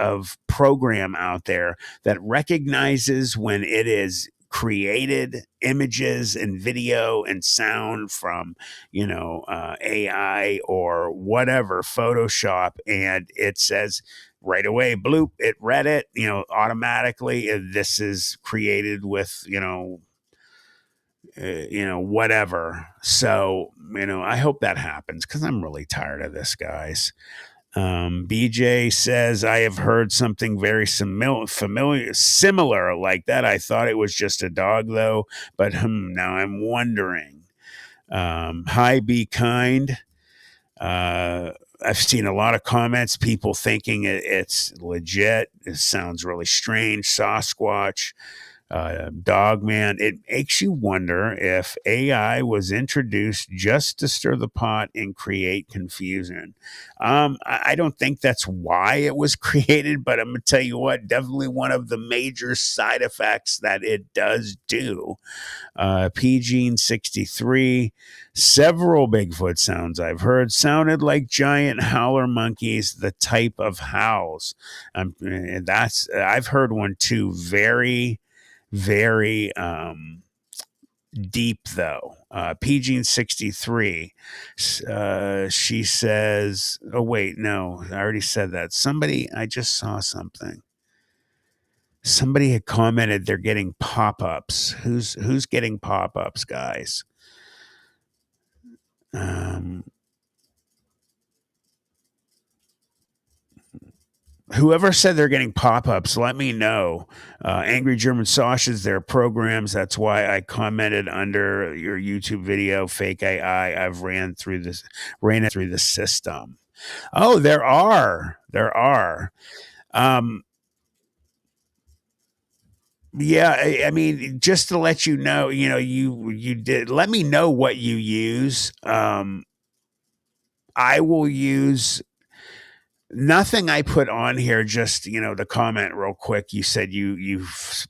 A: program out there that recognizes when it is created images and video and sound from AI or whatever, Photoshop, and it says right away, bloop, it read it, automatically. This is created with, whatever. So, I hope that happens because I'm really tired of this, guys. BJ says, I have heard something very similar like that. I thought it was just a dog, though, but now I'm wondering. Hi, Be Kind. I've seen a lot of comments, people thinking it's legit. It sounds really strange. Sasquatch. Dogman. It makes you wonder if AI was introduced just to stir the pot and create confusion. I don't think that's why it was created, but I'm going to tell you what, definitely one of the major side effects that it does do. PG63, several Bigfoot sounds I've heard sounded like giant howler monkeys, the type of howls. I've heard one too, very deep though. PG63, she says, oh wait, no, I already said that. I just saw something. Somebody had commented they're getting pop-ups. Who's getting pop-ups, guys? Whoever said they're getting pop-ups, let me know. Angry German Sausage, their programs. That's why I commented under your YouTube video, fake AI. I've ran it through the system. Oh, there are. Yeah, I mean, just to let you know, you did let me know what you use. I will use nothing I put on here, just, the comment real quick. You said you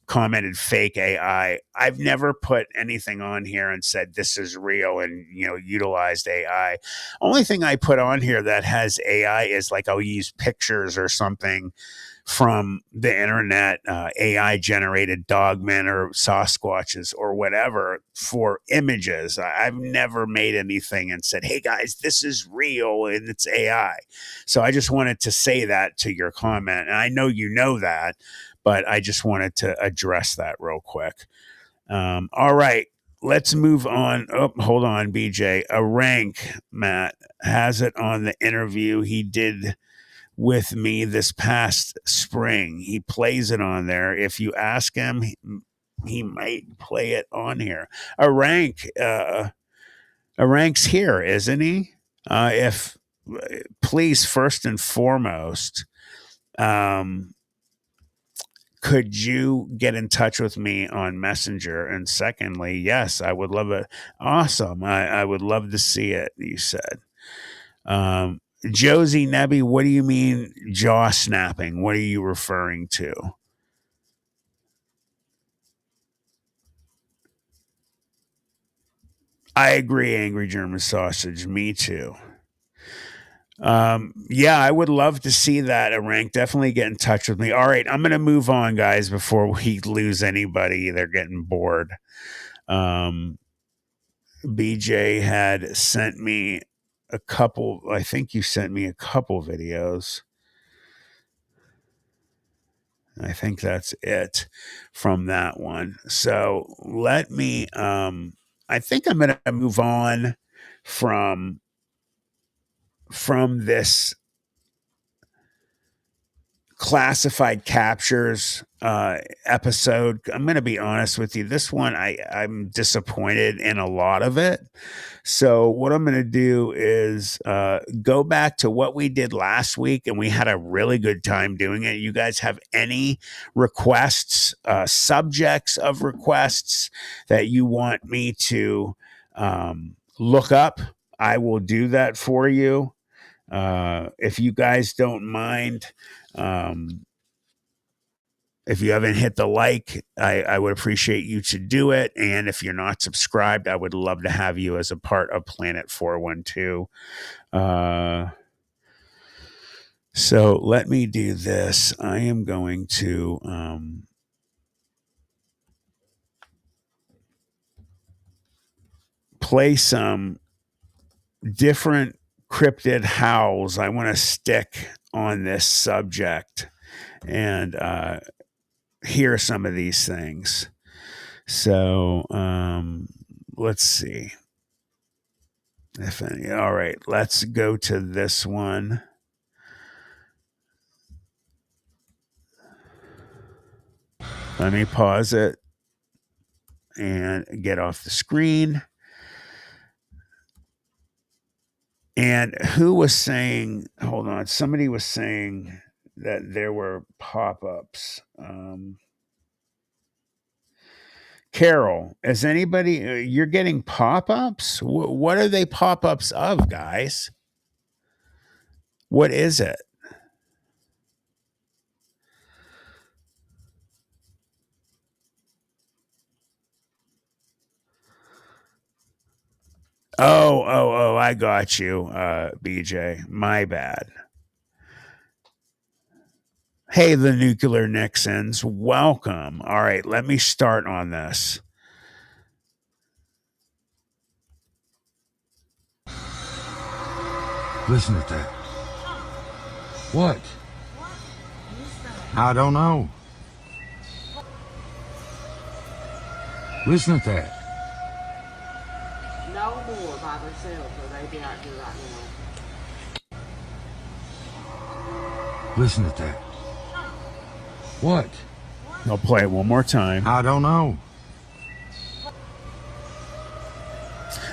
A: commented fake AI. I've never put anything on here and said this is real and, utilized AI. Only thing I put on here that has AI is like I'll use pictures or something from the internet, AI generated dogmen or Sasquatches or whatever for images. I've never made anything and said, hey guys, this is real and it's AI. So I just wanted to say that to your comment. And I know you know that, but I just wanted to address that real quick. All right, let's move on. Oh, hold on, BJ. A rank, Matt, has it on the interview he did with me this past spring. He plays it on there. If you ask him, he might play it on here. A rank's here, isn't he? If please, first and foremost, could you get in touch with me on Messenger? And secondly, yes, I would love it. Awesome. I would love to see it, you said. Josie Nebby, what do you mean jaw snapping? What are you referring to? I agree, Angry German Sausage. Me too. Yeah, I would love to see that. A rank, definitely get in touch with me. All right, I'm gonna move on, guys, before we lose anybody. They're getting bored. BJ had sent me a couple. I think you sent me a couple videos. I think that's it from that one. So let me, I think I'm going to move on from this classified captures episode. I'm going to be honest with you. This one, I'm disappointed in a lot of it. So what I'm going to do is go back to what we did last week, and we had a really good time doing it. You guys have any requests, subjects of requests that you want me to look up? I will do that for you. If you guys don't mind, if you haven't hit the like, I would appreciate you to do it. And if you're not subscribed, I would love to have you as a part of Planet 412. So let me do this. I am going to play some different cryptid howls. I want to stick on this subject and hear some of these things. So let's see if any. All right, let's go to this one. Let me pause it and get off the screen. And who was saying, hold on, somebody was saying that there were pop-ups. Carol, is anybody, you're getting pop-ups? What are they pop-ups of, guys? What is it? Oh, I got you, BJ. My bad. Hey, the Nuclear Nixons, welcome. All right, let me start on this.
D: Listen to that. What? I don't know. Listen to that.
H: No more by themselves, or they be out here right now.
D: Listen to that. What?
A: I'll play it one more time.
D: I don't know.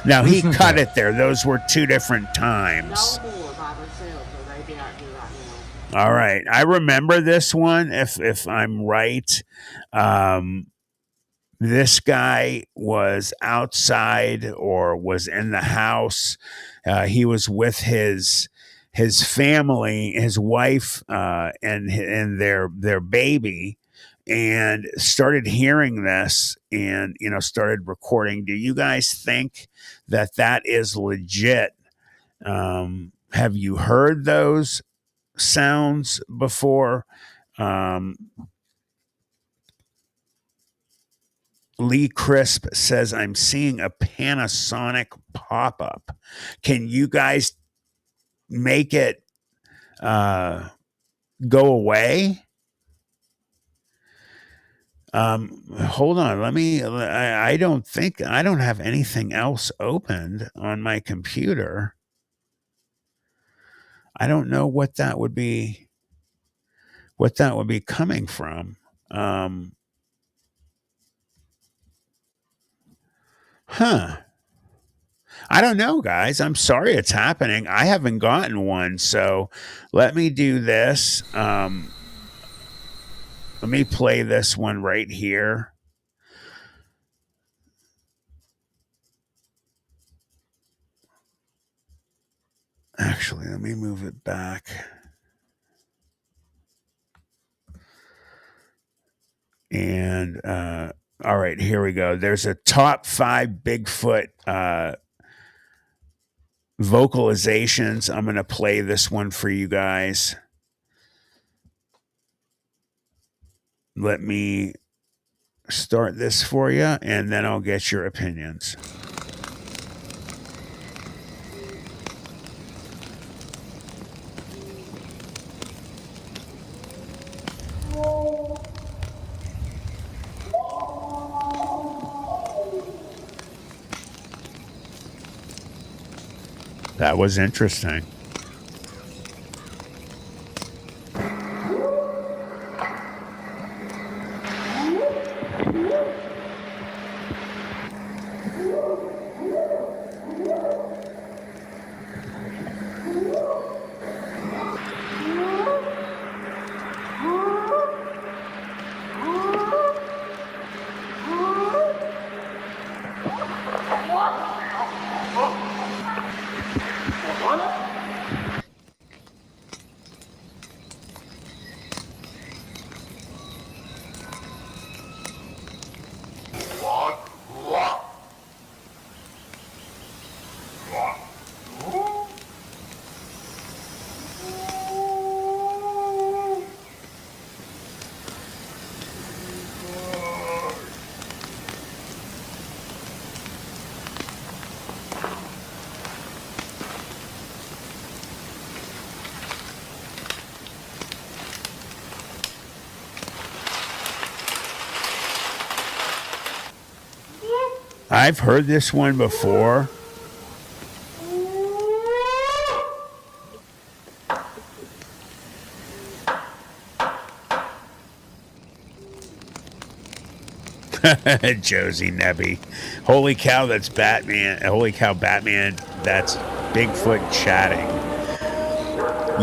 A: Now, he
D: Listen to
A: cut
D: that.
A: it there. Those were two different times.
H: No more by themselves, or they be out here right now.
A: All right. I remember this one, if I'm right. This guy was outside or was in the house. He was with his family, his wife, and their baby, and started hearing this and, started recording. Do you guys think that is legit? Have you heard those sounds before? Lee Crisp says, I'm seeing a Panasonic pop-up. Can you guys make it go away? Hold on. I don't have anything else opened on my computer. I don't know what that would be coming from. I don't know, guys. I'm sorry it's happening. I haven't gotten one. So let me do this. Let me play this one right here. Actually, let me move it back. And all right, here we go. There's a top 5 Bigfoot vocalizations. I'm going to play this one for you guys. Let me start this for you, and then I'll get your opinions. That was interesting. I've heard this one before. Josie Nebby. Holy cow, that's Batman. Holy cow, Batman. That's Bigfoot chatting.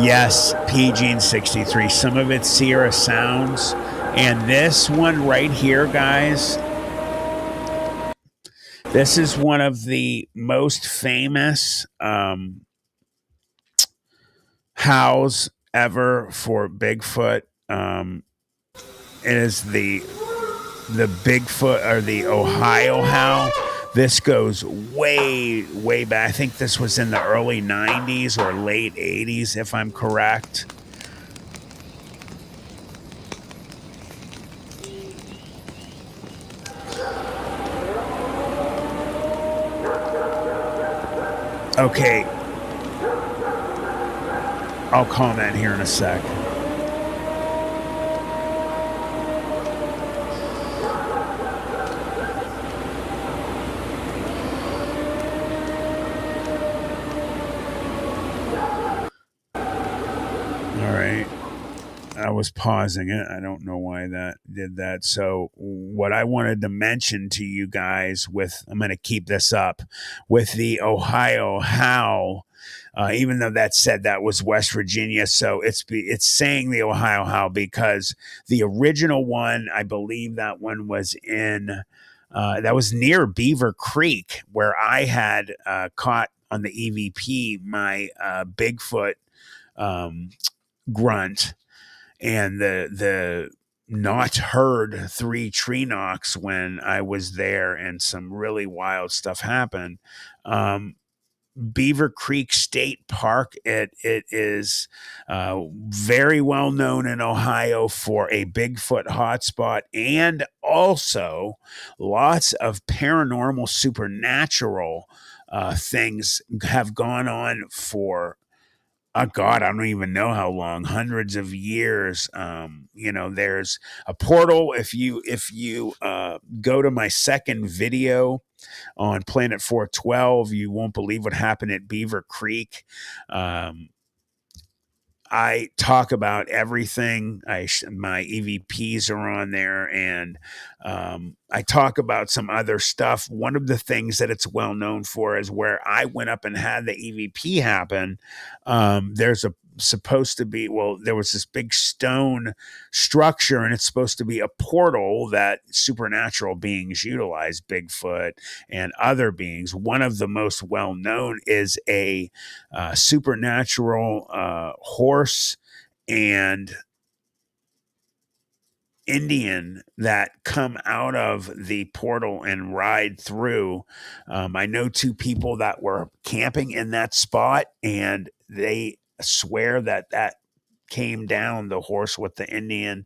A: Yes, PG63. Some of it's Sierra Sounds. And this one right here, guys, this is one of the most famous howls ever for Bigfoot. It is the Bigfoot or the Ohio howl. This goes way, way back. I think this was in the early 90s or late 80s, if I'm correct. Okay. I'll comment here in a sec. All right. I was pausing it. I don't know why that did that. So what I wanted to mention to you guys I'm going to keep this up with the Ohio howl, even though that said that was West Virginia. So it's saying the Ohio howl because the original one, I believe that one was that was near Beaver Creek, where I had caught on the EVP my Bigfoot grunt, and the not heard 3 tree knocks when I was there, and some really wild stuff happened. Beaver Creek State Park, it is very well known in Ohio for a Bigfoot hotspot, and also lots of paranormal supernatural things have gone on for God, I don't even know how long, hundreds of years. There's a portal. If you go to my second video on Planet 412, you won't believe what happened at Beaver Creek. I talk about everything. My EVPs are on there, and I talk about some other stuff. One of the things that it's well known for is where I went up and had the EVP happen. There's there was this big stone structure, and it's supposed to be a portal that supernatural beings utilize, Bigfoot and other beings. One of the most well known is a supernatural horse and Indian that come out of the portal and ride through. I know 2 people that were camping in that spot, and they swear that came down, the horse with the Indian.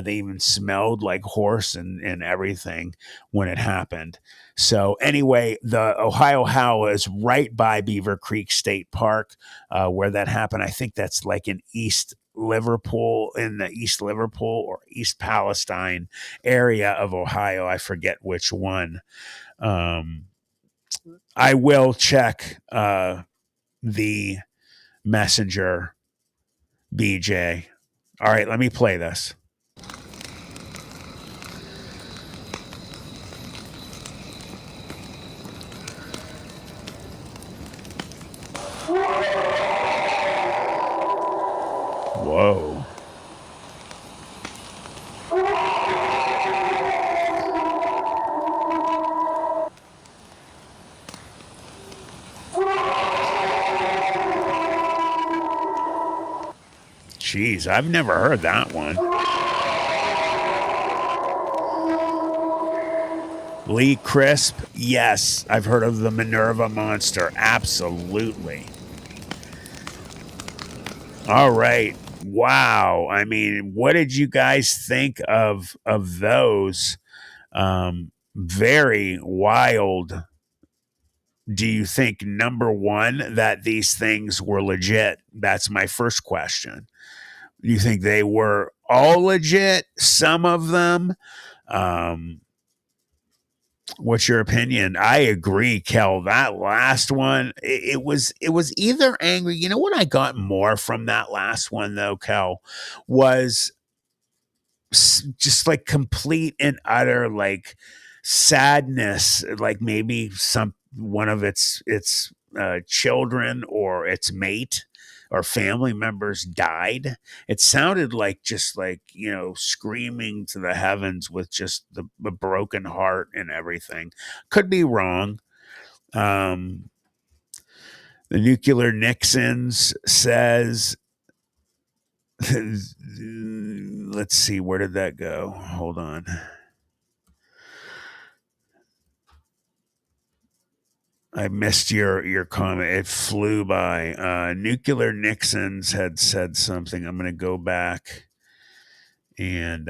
A: They even smelled like horse and everything when it happened. So anyway, the Ohio howl is right by Beaver Creek State Park, where that happened. I think that's like in East Liverpool or East Palestine area of Ohio. I forget which one. I will check the messenger, BJ. All right, let me play this. Whoa. Jeez, I've never heard that one. Lee Crisp, yes, I've heard of the Minerva monster. Absolutely. All right. Wow. I mean, what did you guys think of those? Very wild. Do you think, number one, that these things were legit? That's my first question. You think they were all legit? Some of them? What's your opinion? I agree, Kel. That last one, it was either angry. You know what I got more from that last one though, Kel, was just like complete and utter like sadness, like maybe one of its children or its mate or family members died. It sounded like just like, you know, screaming to the heavens with just the broken heart and everything. Could be wrong. The Nuclear Nixons says, let's see, where did that go? Hold on. I missed your comment. It flew by. Nuclear Nixons had said something. I'm going to go back and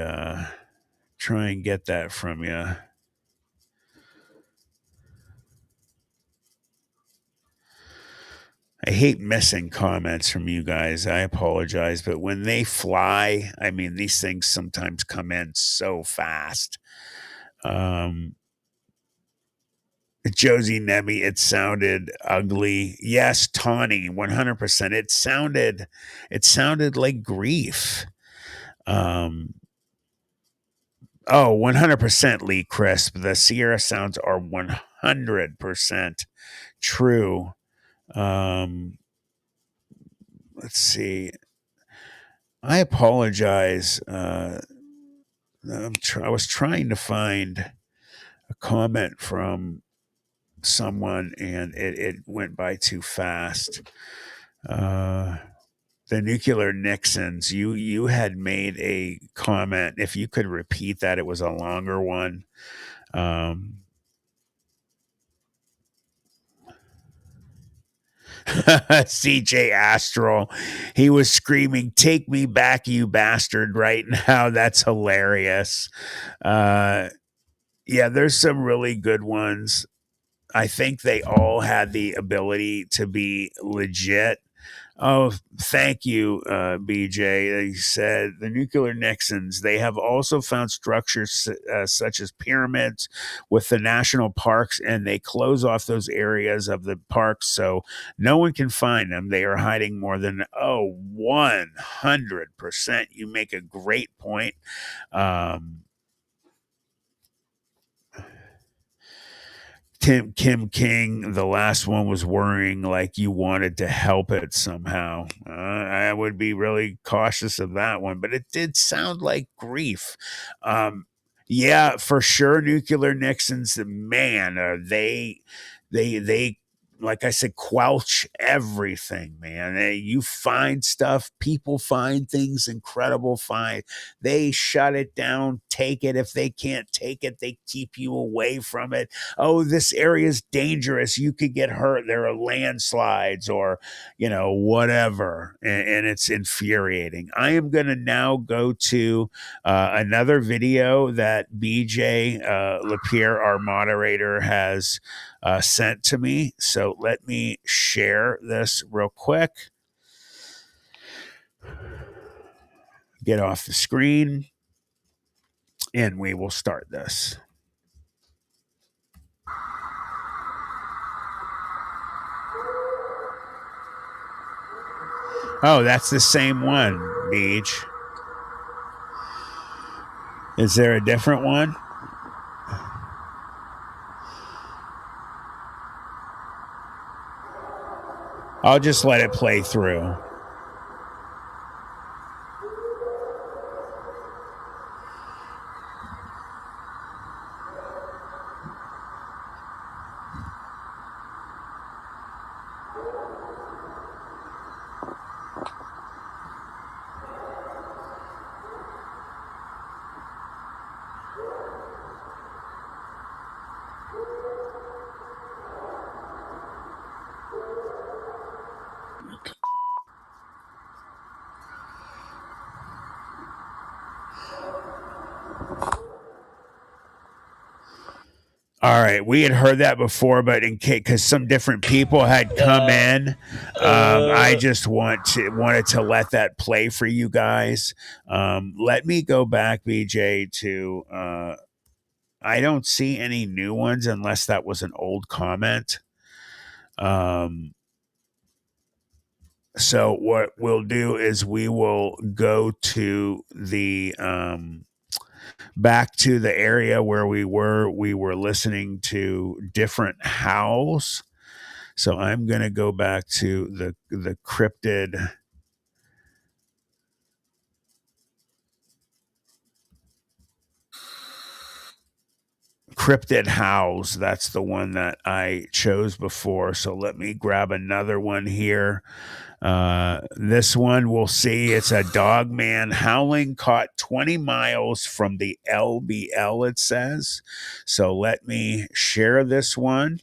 A: try and get that from you. I hate missing comments from you guys. I apologize. But when they fly, I mean, these things sometimes come in so fast. Josie Nemi, it sounded ugly. Yes, Tawny, 100%. It sounded like grief. 100% Lee Crisp. The Sierra sounds are 100% true. Let's see. I apologize. I was trying to find a comment from someone and it went by too fast. The Nuclear Nixons, you had made a comment. If you could repeat that, it was a longer one. CJ Astral, he was screaming, "Take me back, you bastard!" right now. That's hilarious. Yeah, there's some really good ones. I think they all had the ability to be legit. Oh, thank you, BJ. He said the Nuclear Nixons, they have also found structures such as pyramids with the national parks, and they close off those areas of the parks so no one can find them. They are hiding more than 100%. You make a great point. Kim King, the last one was worrying like you wanted to help it somehow. I would be really cautious of that one, but it did sound like grief. Yeah, for sure. Nuclear Nixons, man, are they like I said, quelch everything, man. You find stuff, people find things incredible. They shut it down, take it. If they can't take it, they keep you away from it. Oh, this area is dangerous. You could get hurt. There are landslides or, you know, whatever. And it's infuriating. I am going to now go to another video that BJ Lapierre, our moderator, has sent to me. So let me share this real quick. Get off the screen and we will start this. Oh, that's the same one, Beach. Is there a different one? I'll just let it play through. All right, we had heard that before, but in case because some different people had come in, I just wanted to let that play for you guys. Let me go back, BJ, to I don't see any new ones unless that was an old comment. So what we'll do is we will go to the back to the area where we were listening to different howls. So I'm going to go back to the cryptid howls. That's the one that I chose before. So let me grab another one here. This one we'll see. It's a dog man howling caught 20 miles from the LBL, it says. So let me share this one.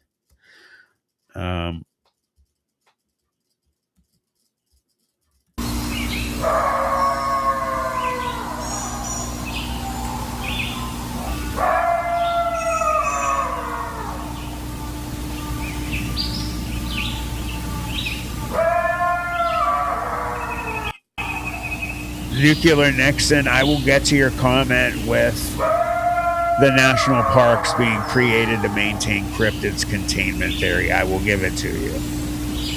A: Nuclear Nixon, I will get to your comment with the national parks being created to maintain cryptids containment theory. I will give it to you.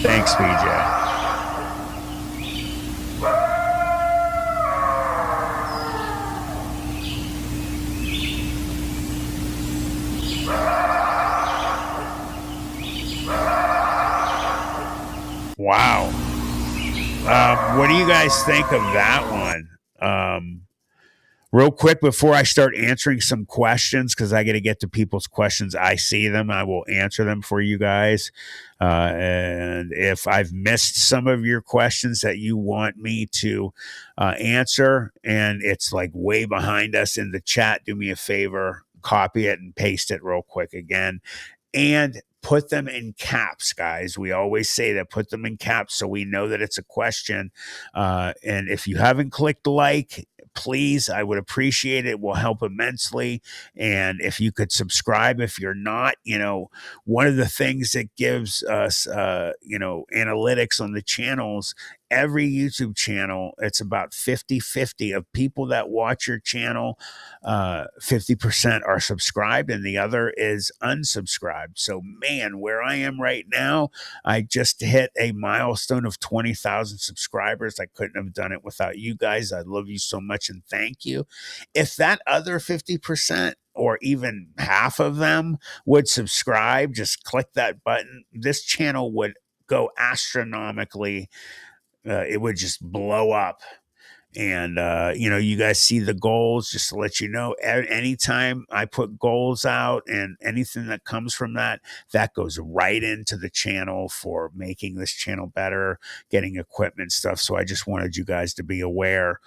A: Thanks, BJ. Wow. What do you guys think of that one? Real quick before I start answering some questions, because I got to get to people's questions. I see them. I will answer them for you guys. And if I've missed some of your questions that you want me to answer, and it's like way behind us in the chat, do me a favor, copy it and paste it real quick again. And put them in caps, guys. We always say that, put them in caps so we know that it's a question. And if you haven't clicked like, please, I would appreciate it. It will help immensely. And if you could subscribe, if you're not, one of the things that gives us, analytics on the channels, every YouTube channel, it's about 50-50 of people that watch your channel. 50% are subscribed and the other is unsubscribed. So man, where I am right now, I just hit a milestone of 20,000 subscribers. I couldn't have done it without you guys. I love you so much and thank you. If that other 50% or even half of them would subscribe, just click that button, this channel would go astronomically. It would just blow up. And, you guys see the goals, just to let you know, anytime I put goals out and anything that comes from that goes right into the channel for making this channel better, getting equipment stuff. So I just wanted you guys to be aware.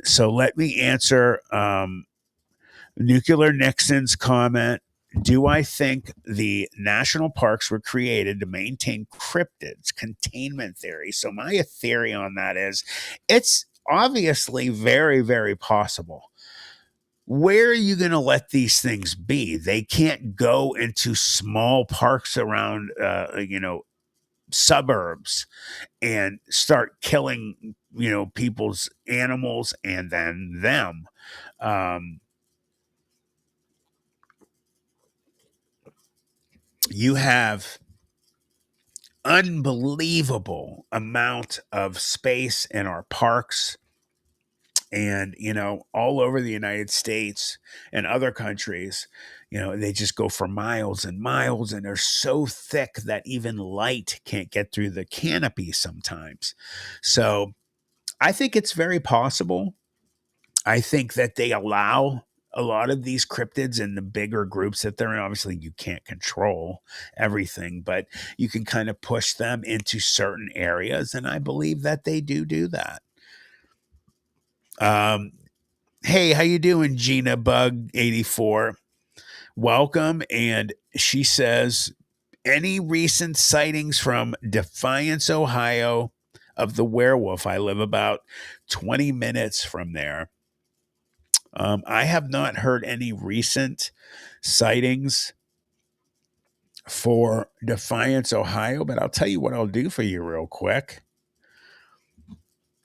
A: So let me answer Nuclear Nixon's comment. Do I think the national parks were created to maintain cryptids containment theory? So my theory on that is it's obviously very, very possible. Where are you going to let these things be? They can't go into small parks around, suburbs and start killing, people's animals and then them. You have unbelievable amount of space in our parks and all over the United States and other countries. They just go for miles and miles and they're so thick that even light can't get through the canopy sometimes. So I think it's very possible. I think that they allow a lot of these cryptids in the bigger groups that they're in. Obviously, you can't control everything, but you can kind of push them into certain areas. And I believe that they do that. Hey, how you doing, Gina Bug 84? Welcome. And she says, any recent sightings from Defiance, Ohio of the werewolf? I live about 20 minutes from there. I have not heard any recent sightings for Defiance, Ohio, but I'll tell you what I'll do for you real quick.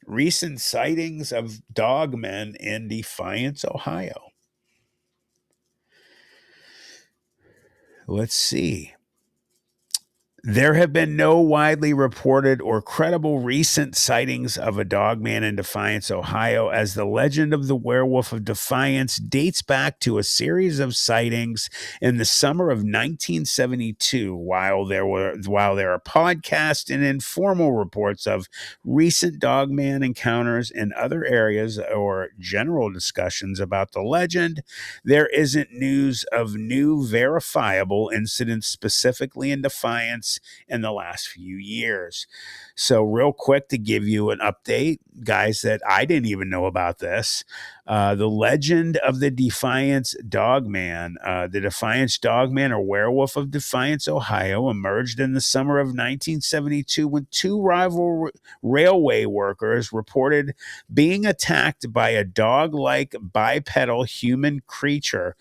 A: Recent sightings of dogmen in Defiance, Ohio. Let's see. There have been no widely reported or credible recent sightings of a dogman in Defiance, Ohio, as the legend of the werewolf of Defiance dates back to a series of sightings in the summer of 1972. While there are podcasts and informal reports of recent dogman encounters in other areas or general discussions about the legend, there isn't news of new verifiable incidents specifically in Defiance in the last few years. So real quick to give you an update, guys, that I didn't even know about this. The legend of the Defiance Dogman. The Defiance Dogman or Werewolf of Defiance, Ohio, emerged in the summer of 1972 when two rival railway workers reported being attacked by a dog-like bipedal human creature.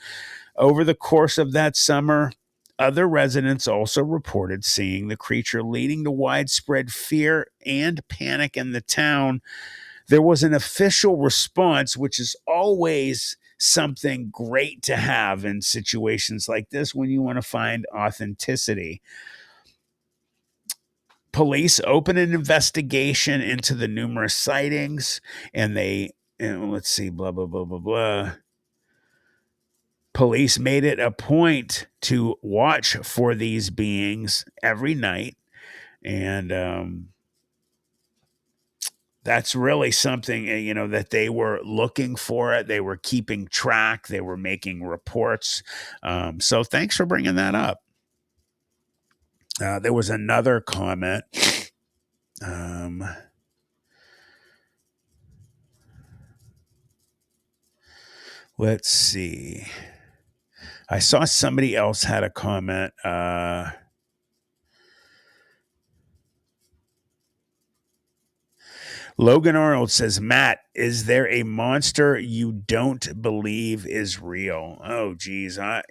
A: Over the course of that summer, other residents also reported seeing the creature, leading to widespread fear and panic in the town. There was an official response, which is always something great to have in situations like this when you want to find authenticity. Police opened an investigation into the numerous sightings, and let's see, blah, blah, blah, blah, blah. Police made it a point to watch for these beings every night. And that's really something, that they were looking for it. They were keeping track. They were making reports. So thanks for bringing that up. There was another comment. Let's see. I saw somebody else had a comment. Logan Arnold says, Matt, is there a monster you don't believe is real? Oh, geez. A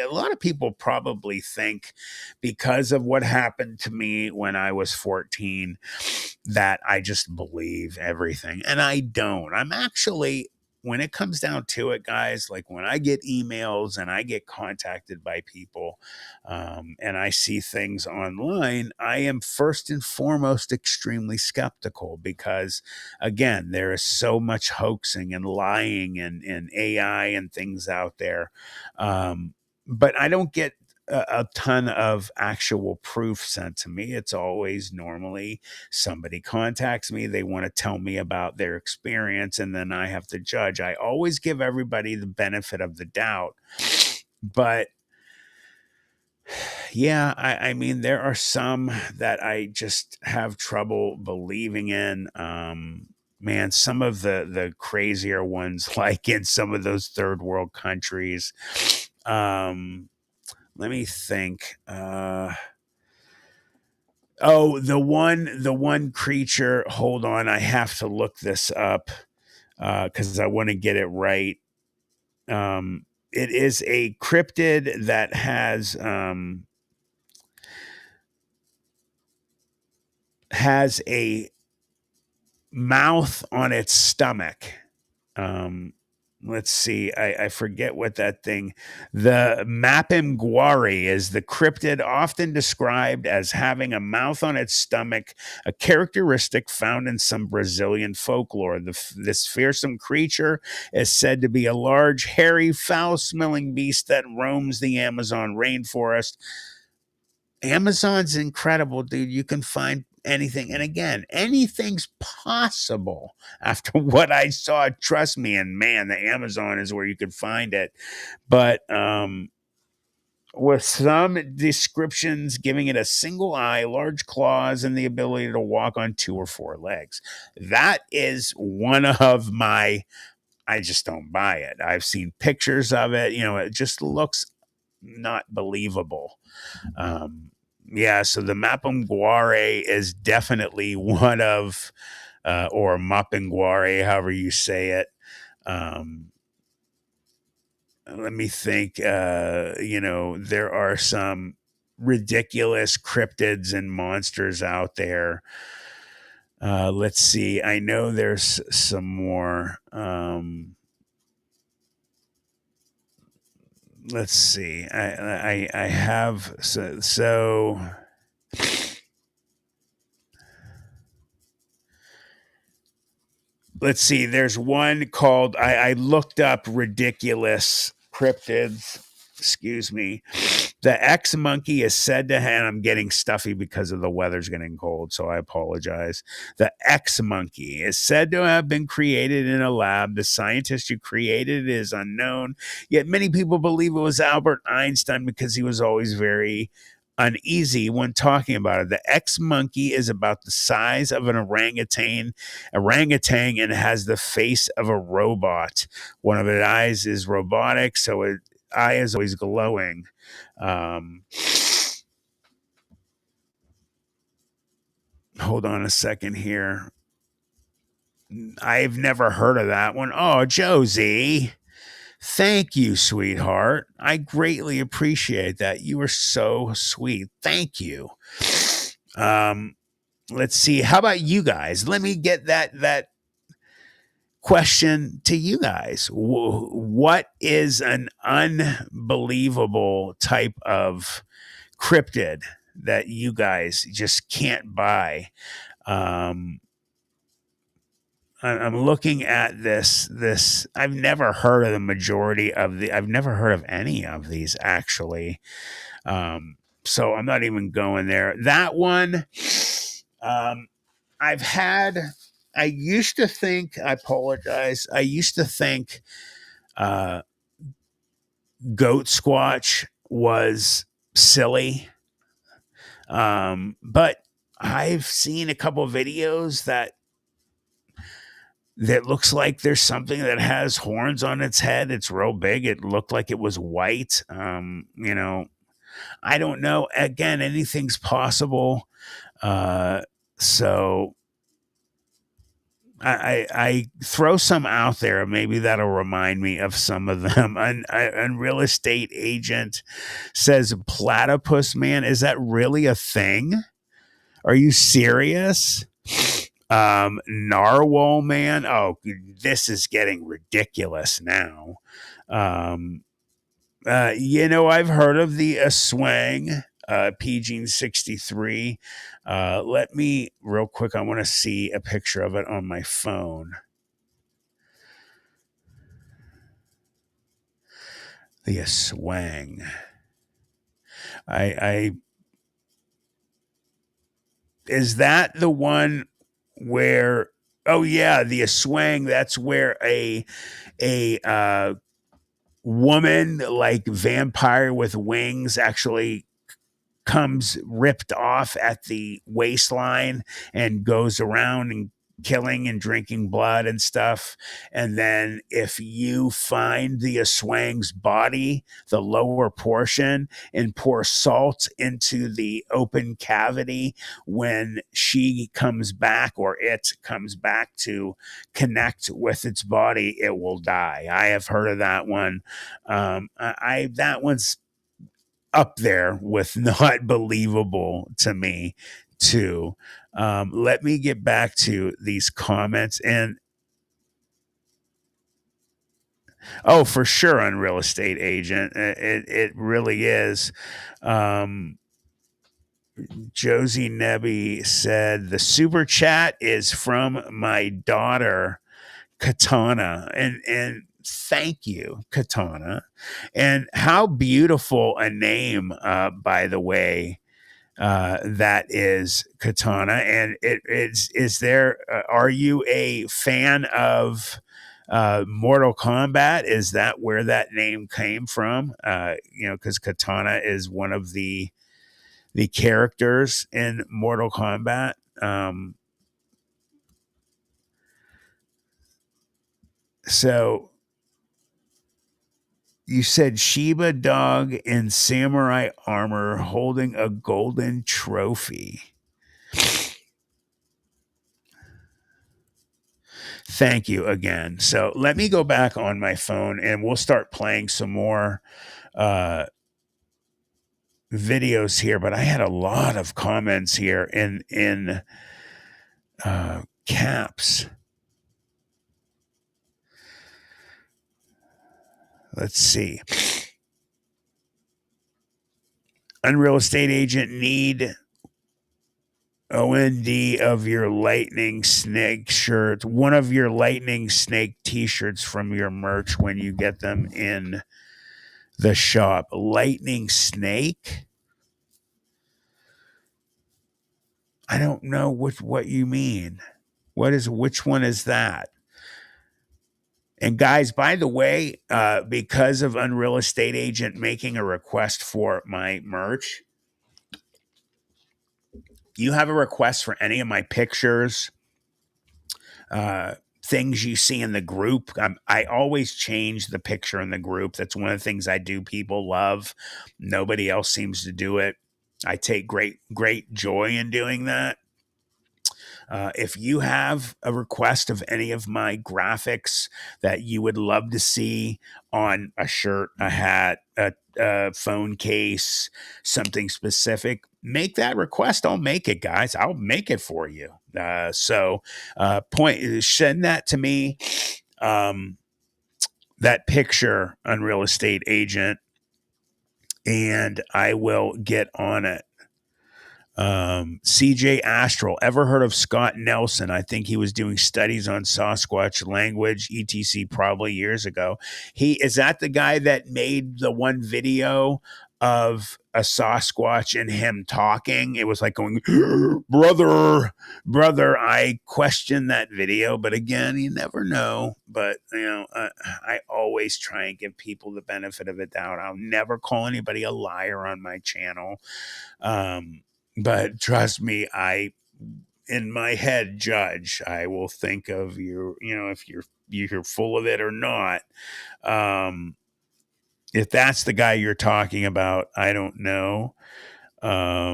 A: lot of people probably think because of what happened to me when I was 14 that I just believe everything. And I don't. I'm actually, when it comes down to it, guys, like when I get emails and I get contacted by people and I see things online, I am first and foremost extremely skeptical because, again, there is so much hoaxing and lying and AI and things out there. But I don't get a ton of actual proof sent to me. It's always normally somebody contacts me. They want to tell me about their experience, and then I have to judge. I always give everybody the benefit of the doubt. But yeah, I mean, there are some that I just have trouble believing in. Man, some of the crazier ones, like in some of those third world countries. Let me think. The one creature. Hold on, I have to look this up because I want to get it right. It is a cryptid that has a mouth on its stomach. Let's see. I forget what that thing. The Mapimguari is the cryptid often described as having a mouth on its stomach, a characteristic found in some Brazilian folklore. This fearsome creature is said to be a large, hairy, foul-smelling beast that roams the Amazon rainforest. Amazon's incredible, dude. You can find anything. And again, anything's possible after what I saw. Trust me. And man, the Amazon is where you can find it. But with some descriptions giving it a single eye, large claws, and the ability to walk on 2 or 4 legs. That is one of my, I just don't buy it. I've seen pictures of it. It just looks not believable. Yeah, so the Mapimguari is definitely one of, or Mapimguari, however you say it. Let me think. There are some ridiculous cryptids and monsters out there. Let's see. I know there's some more. let's see. I have so let's see. There's one called I looked up ridiculous cryptids. Excuse me. The X monkey is said to have, and I'm getting stuffy because of the weather's getting cold, so I apologize. The X monkey is said to have been created in a lab. The scientist who created it is unknown, yet many people believe it was Albert Einstein because he was always very uneasy when talking about it. The X monkey is about the size of an orangutan, and has the face of a robot. One of its eyes is robotic, so its eye is always glowing. Hold on a second here. I've never heard of that one. Oh, Josie. Thank you, sweetheart. I greatly appreciate that. You are so sweet. Thank you. Let's see. How about you guys? Let me get that question to you guys. What is an unbelievable type of cryptid that you guys just can't buy? I'm looking at this. I've never heard of the majority of I've never heard of any of these actually. So I'm not even going there. That one, I used to think, I apologize. I used to think, goat squatch was silly. But I've seen a couple of videos that looks like there's something that has horns on its head. It's real big. It looked like it was white. I don't know. Again, anything's possible. So I throw some out there. Maybe that'll remind me of some of them. And real estate agent says platypus man. Is that really a thing? Are you serious? Narwhal man. Oh, this is getting ridiculous now. I've heard of the swang. Pigeon 63. Let me real quick. I want to see a picture of it on my phone. The swang. I is that the one where? Oh yeah, the swang. That's where a woman like vampire with wings actually comes ripped off at the waistline and goes around and killing and drinking blood and stuff. And then if you find the Aswang's body, the lower portion, and pour salt into the open cavity, when she comes back or it comes back to connect with its body, it will die. I have heard of that one. That one's up there with not believable to me too. Let me get back to these comments. And oh, for sure, on real estate agent, it really is. Josie Nebby said the super chat is from my daughter Katana, and thank you, Katana. And how beautiful a name, by the way, that is, Katana. And is there, are you a fan of Mortal Kombat? Is that where that name came from? Because Katana is one of the characters in Mortal Kombat. So you said Shiba dog in samurai armor holding a golden trophy. Thank you again. So let me go back on my phone and we'll start playing some more videos here. But I had a lot of comments here in caps. Let's see. Unreal estate agent need OND of your lightning snake shirt, one of your lightning snake t-shirts from your merch when you get them in the shop. Lightning snake? I don't know what you mean. Which one is that? And guys, by the way, because of Unreal Estate Agent making a request for my merch, you have a request for any of my pictures, things you see in the group. I always change the picture in the group. That's one of the things I do. People love. Nobody else seems to do it. I take great joy in doing that. If you have a request of any of my graphics that you would love to see on a shirt, a hat, a phone case, something specific, make that request. I'll make it, guys. I'll make it for you. So send that to me. That picture, Unreal Estate Agent, and I will get on it. CJ Astral, ever heard of Scott Nelson? I think he was doing studies on Sasquatch language, etc., probably years ago. Is that the guy that made the one video of a Sasquatch and him talking? It was like going, brother. I question that video, but again, you never know. But I always try and give people the benefit of the doubt. I'll never call anybody a liar on my channel. But trust me, in my head, judge. I will think of you, if you're full of it or not. If that's the guy you're talking about, I don't know. Yeah,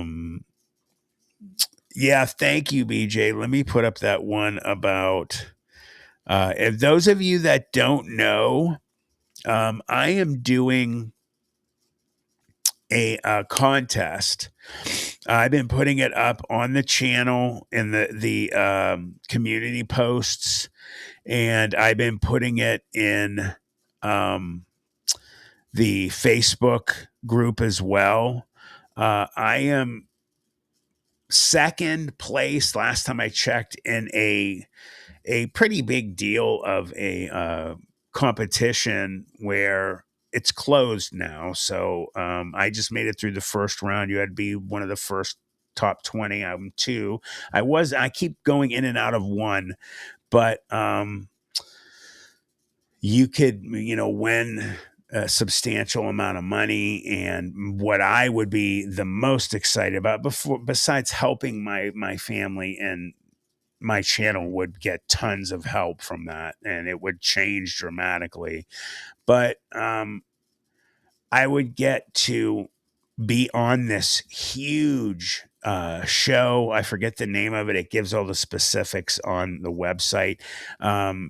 A: thank you, BJ. Let me put up that one about, if those of you that don't know, I am doing a contest. I've been putting it up on the channel in the community posts, and I've been putting it in the Facebook group as well. I am second place last time I checked in a pretty big deal of a competition where it's closed now. So I just made it through the first round. You had to be one of the first top 20. I'm 2. I keep going in and out of 1, but you could, win a substantial amount of money. And what I would be the most excited about besides helping my family and my channel would get tons of help from that, and it would change dramatically. But I would get to be on this huge show. I forget the name of it. It gives all the specifics on the website.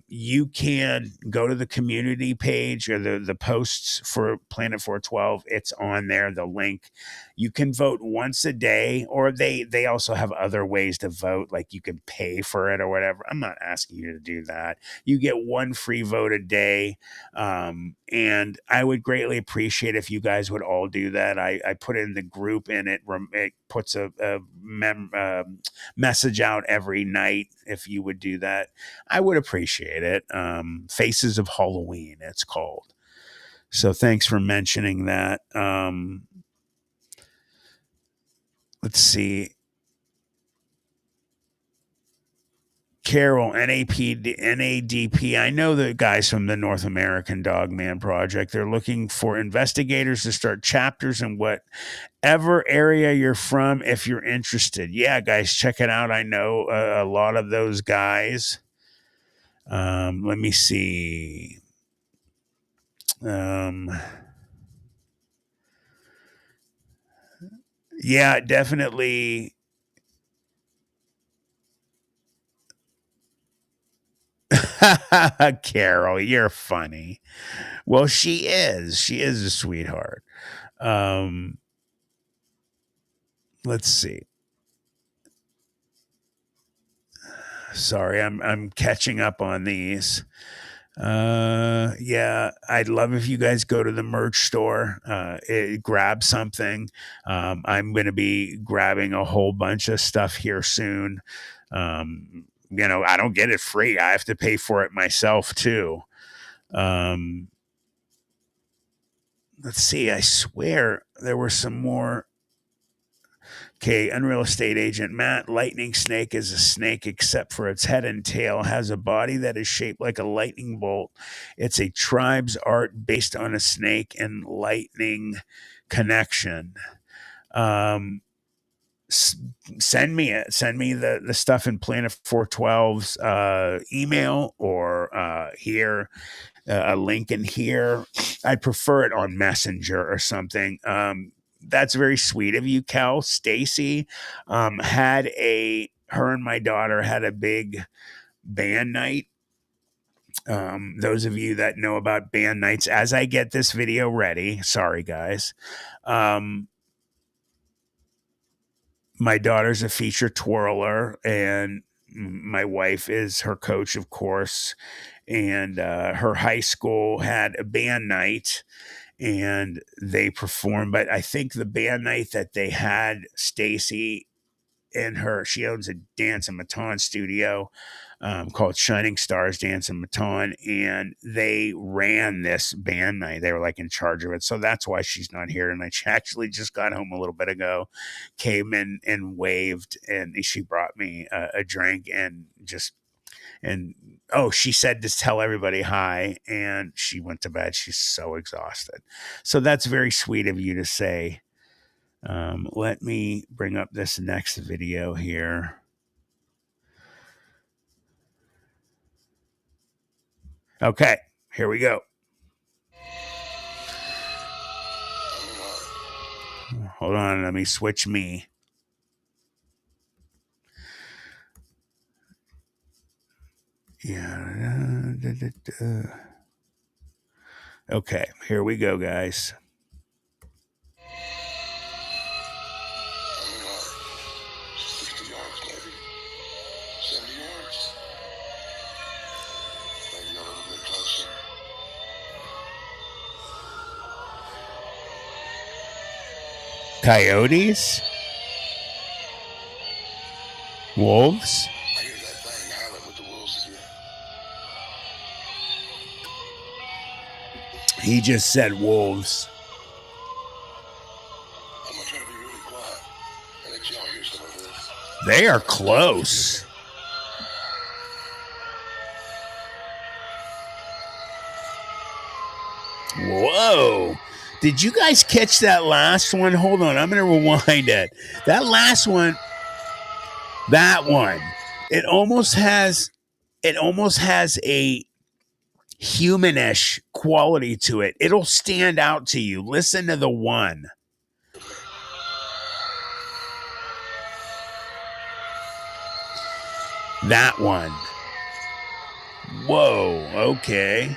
A: You can go to the community page or the posts for Planet 412. It's on there, the link. You can vote once a day, or they also have other ways to vote, like you can pay for it or whatever. I'm not asking you to do that. You get 1 free vote a day. And I would greatly appreciate if you guys would all do that. I put it in the group, and it puts a message out every night. If you would do that, I would appreciate it. Faces of Halloween, it's called. So thanks for mentioning that. Let's see. Carol, NADP. I know the guys from the North American Dogman Project. They're looking for investigators to start chapters in whatever area you're from if you're interested. Yeah, guys, check it out. I know a lot of those guys. Let me see. Yeah, definitely. Carol, you're funny. Well, she is a sweetheart. Let's see. Sorry, I'm catching up on these. Yeah, I'd love if you guys go to the merch store, grab something. I'm going to be grabbing a whole bunch of stuff here soon. I don't get it free. I have to pay for it myself too. Let's see. I swear there were some more. Okay, Unreal Estate Agent Matt. Lightning snake is a snake except for its head and tail. Has a body that is shaped like a lightning bolt. It's a tribe's art based on a snake and lightning connection. Send me it. Send me the stuff in Planet 412's email or here. A link in here. I'd prefer it on Messenger or something. That's very sweet of you, Cal. Stacy her and my daughter had a big band night. Those of you that know about band nights, as I get this video ready, sorry guys. My daughter's a feature twirler, and my wife is her coach, of course. And her high school had a band night, and they performed. But I think the band night that they had, Stacy and she owns a dance and baton studio called Shining Stars Dance and Baton, and they ran this band night. They were like in charge of it. So that's why she's not here tonight. She actually just got home a little bit ago, came in and waved, and she brought me a drink she said to tell everybody hi, and she went to bed. She's so exhausted. So that's very sweet of you to say. Let me bring up this next video here. Okay, here we go. Hold on, let me switch me. Yeah. Okay, here we go, guys. Coyotes? Wolves? He just said wolves. I'm gonna try to be really quiet and let y'all hear some of this. They are close. Whoa. Did you guys catch that last one? Hold on, I'm going to rewind it. That last one, that one, it almost has a humanish quality to it. It'll stand out to you. Listen to the one. That one. Whoa, okay.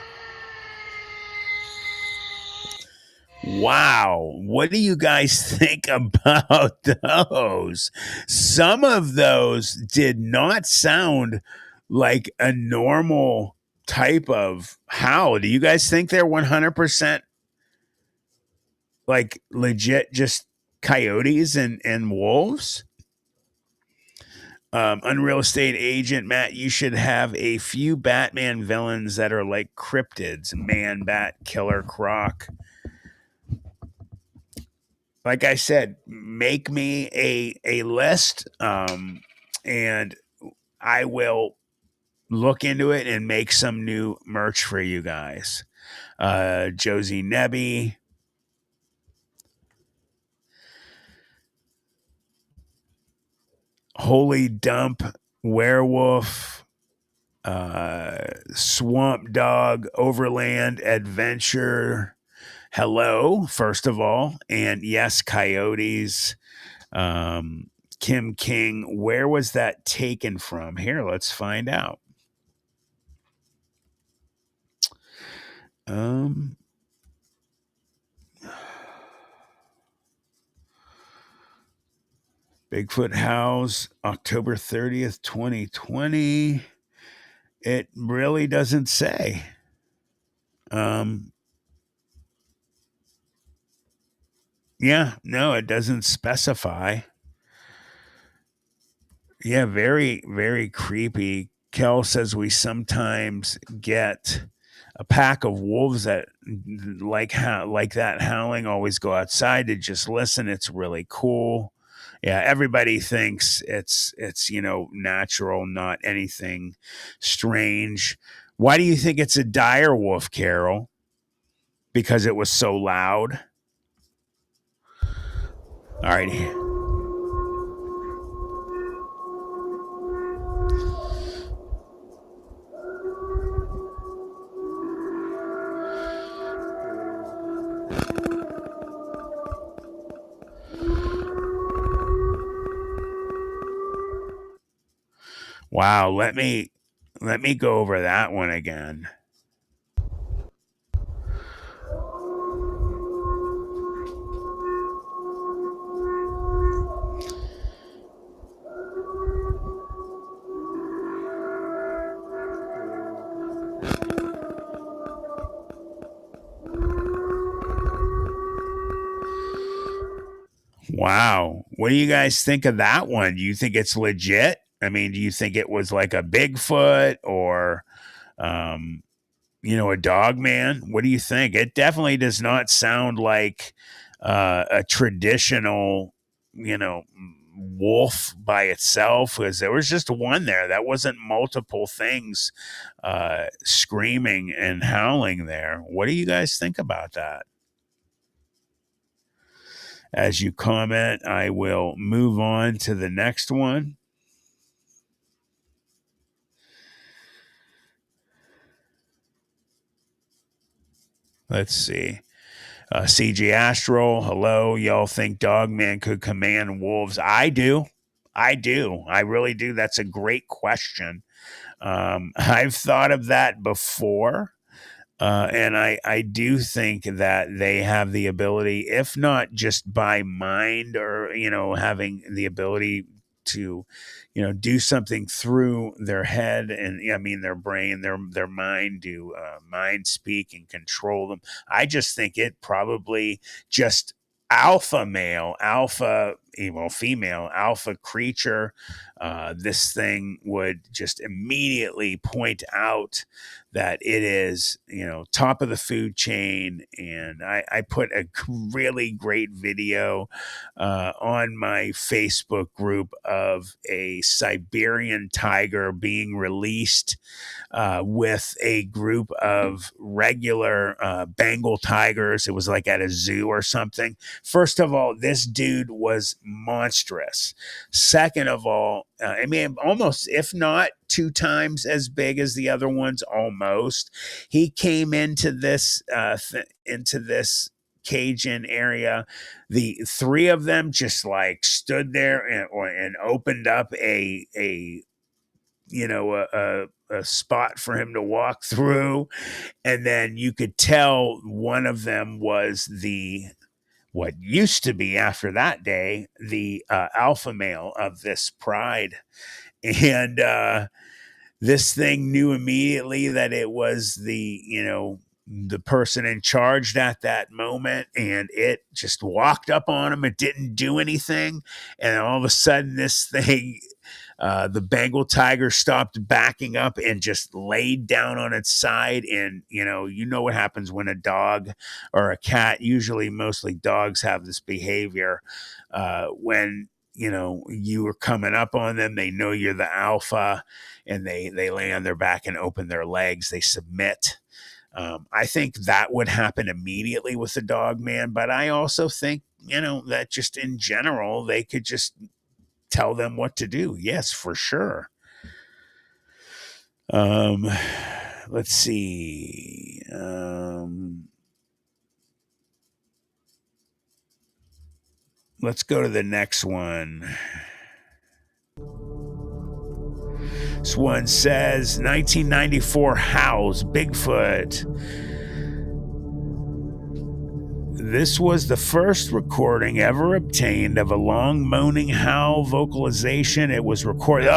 A: Wow. What do you guys think about those? Some of those did not sound like a normal type of howl. Do you guys think they're 100% like legit just coyotes and wolves? Unreal Estate Agent Matt, you should have a few Batman villains that are like cryptids. Man, Bat, Killer Croc. Like I said, make me a list, and I will look into it and make some new merch for you guys. Josie Nebby. Holy Dump, Werewolf, Swamp Dog, Overland Adventure. Hello, first of all. And yes, coyotes. Kim King, where was that taken from? Here, let's find out. Bigfoot House, October 30th, 2020. It really doesn't say. Yeah, no, it doesn't specify. Yeah, very, very creepy. Kel says we sometimes get a pack of wolves that like that howling always go outside to just listen. It's really cool. Yeah, everybody thinks it's natural, not anything strange. Why do you think it's a dire wolf, Carol? Because it was so loud. All right. Wow, let me go over that one again. Wow. What do you guys think of that one? Do you think it's legit? I mean, do you think it was like a Bigfoot or a dog man? What do you think? It definitely does not sound like a traditional, wolf by itself, because there was just one there. That wasn't multiple things screaming and howling there. What do you guys think about that? As you comment, I will move on to the next one. Let's see. CG Astral, hello. Y'all think Dogman could command wolves? I do. I really do. That's a great question. I've thought of that before. And I do think that they have the ability, if not just by mind or, having the ability to, do something through their head and their brain, their mind, do mind speak and control them. I just think it probably just alpha male, alpha, female, alpha creature. This thing would just immediately point out that it is, top of the food chain. And I put a really great video on my Facebook group of a Siberian tiger being released with a group of regular Bengal tigers. It was like at a zoo or something. First of all, this dude was monstrous. Second of all, almost, if not 2 times as big as the other ones, almost. He came into this Cajun area. The 3 of them just like stood there and opened up a spot for him to walk through, and then you could tell one of them was what used to be, after that day, the alpha male of this pride. And this thing knew immediately that it was the person in charge at that moment, and it just walked up on him. It didn't do anything. And all of a sudden, this thing, the Bengal tiger, stopped backing up and just laid down on its side. And, what happens when a dog or a cat, usually mostly dogs, have this behavior. When, you are coming up on them, they know you're the alpha, and they lay on their back and open their legs. They submit. I think that would happen immediately with the dog man. But I also think, that just in general, they could just tell them what to do. Yes, for sure. Let's see. Let's go to the next one. This one says 1994 howls Bigfoot. This was the first recording ever obtained of a long moaning howl vocalization. It was recorded,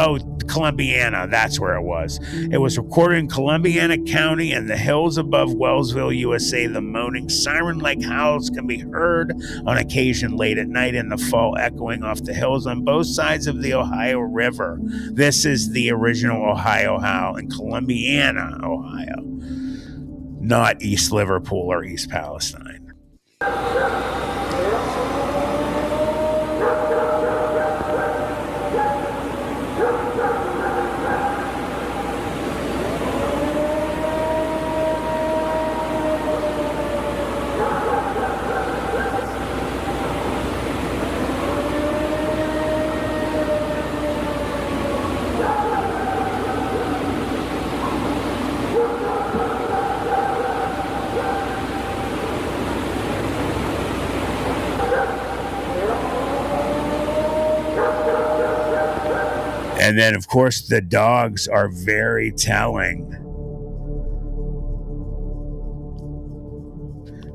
A: Columbiana, that's where it was. It was recorded in Columbiana County in the hills above Wellsville, USA. The moaning siren-like howls can be heard on occasion late at night in the fall, echoing off the hills on both sides of the Ohio River. This is the original Ohio howl in Columbiana, Ohio, not East Liverpool or East Palestine. And then, of course, the dogs are very telling.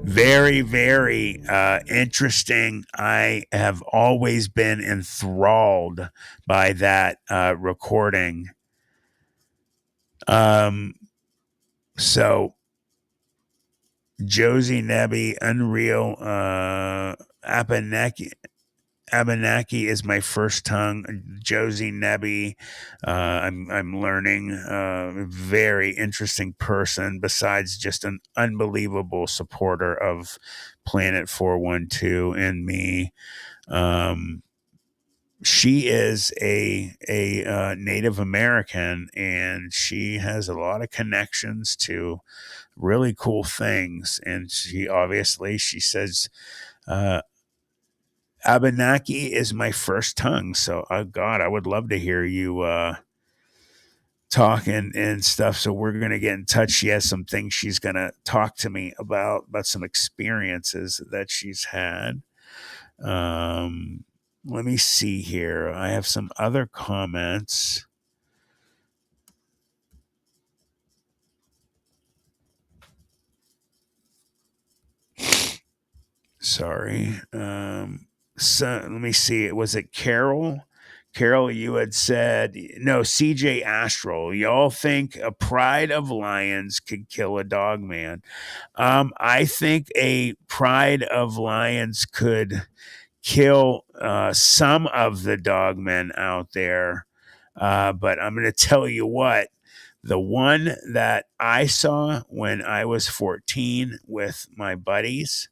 A: Very, very interesting. I have always been enthralled by that recording. So, Josie Nebby, Unreal, Abenaki is my first tongue. Josie Nebby, I'm learning. Very interesting person. Besides just an unbelievable supporter of Planet 412 and me. She is a Native American, and she has a lot of connections to really cool things. And she says, Abenaki is my first tongue. So, God, I would love to hear you talk and stuff. So we're going to get in touch. She has some things she's going to talk to me about some experiences that she's had. Let me see here. I have some other comments. Sorry. So let me see. Was it Carol? Carol, you had said, no, CJ Astral. Y'all think a pride of lions could kill a dog man? I think a pride of lions could kill some of the dogmen out there. But I'm going to tell you what, the one that I saw when I was 14 with my buddies,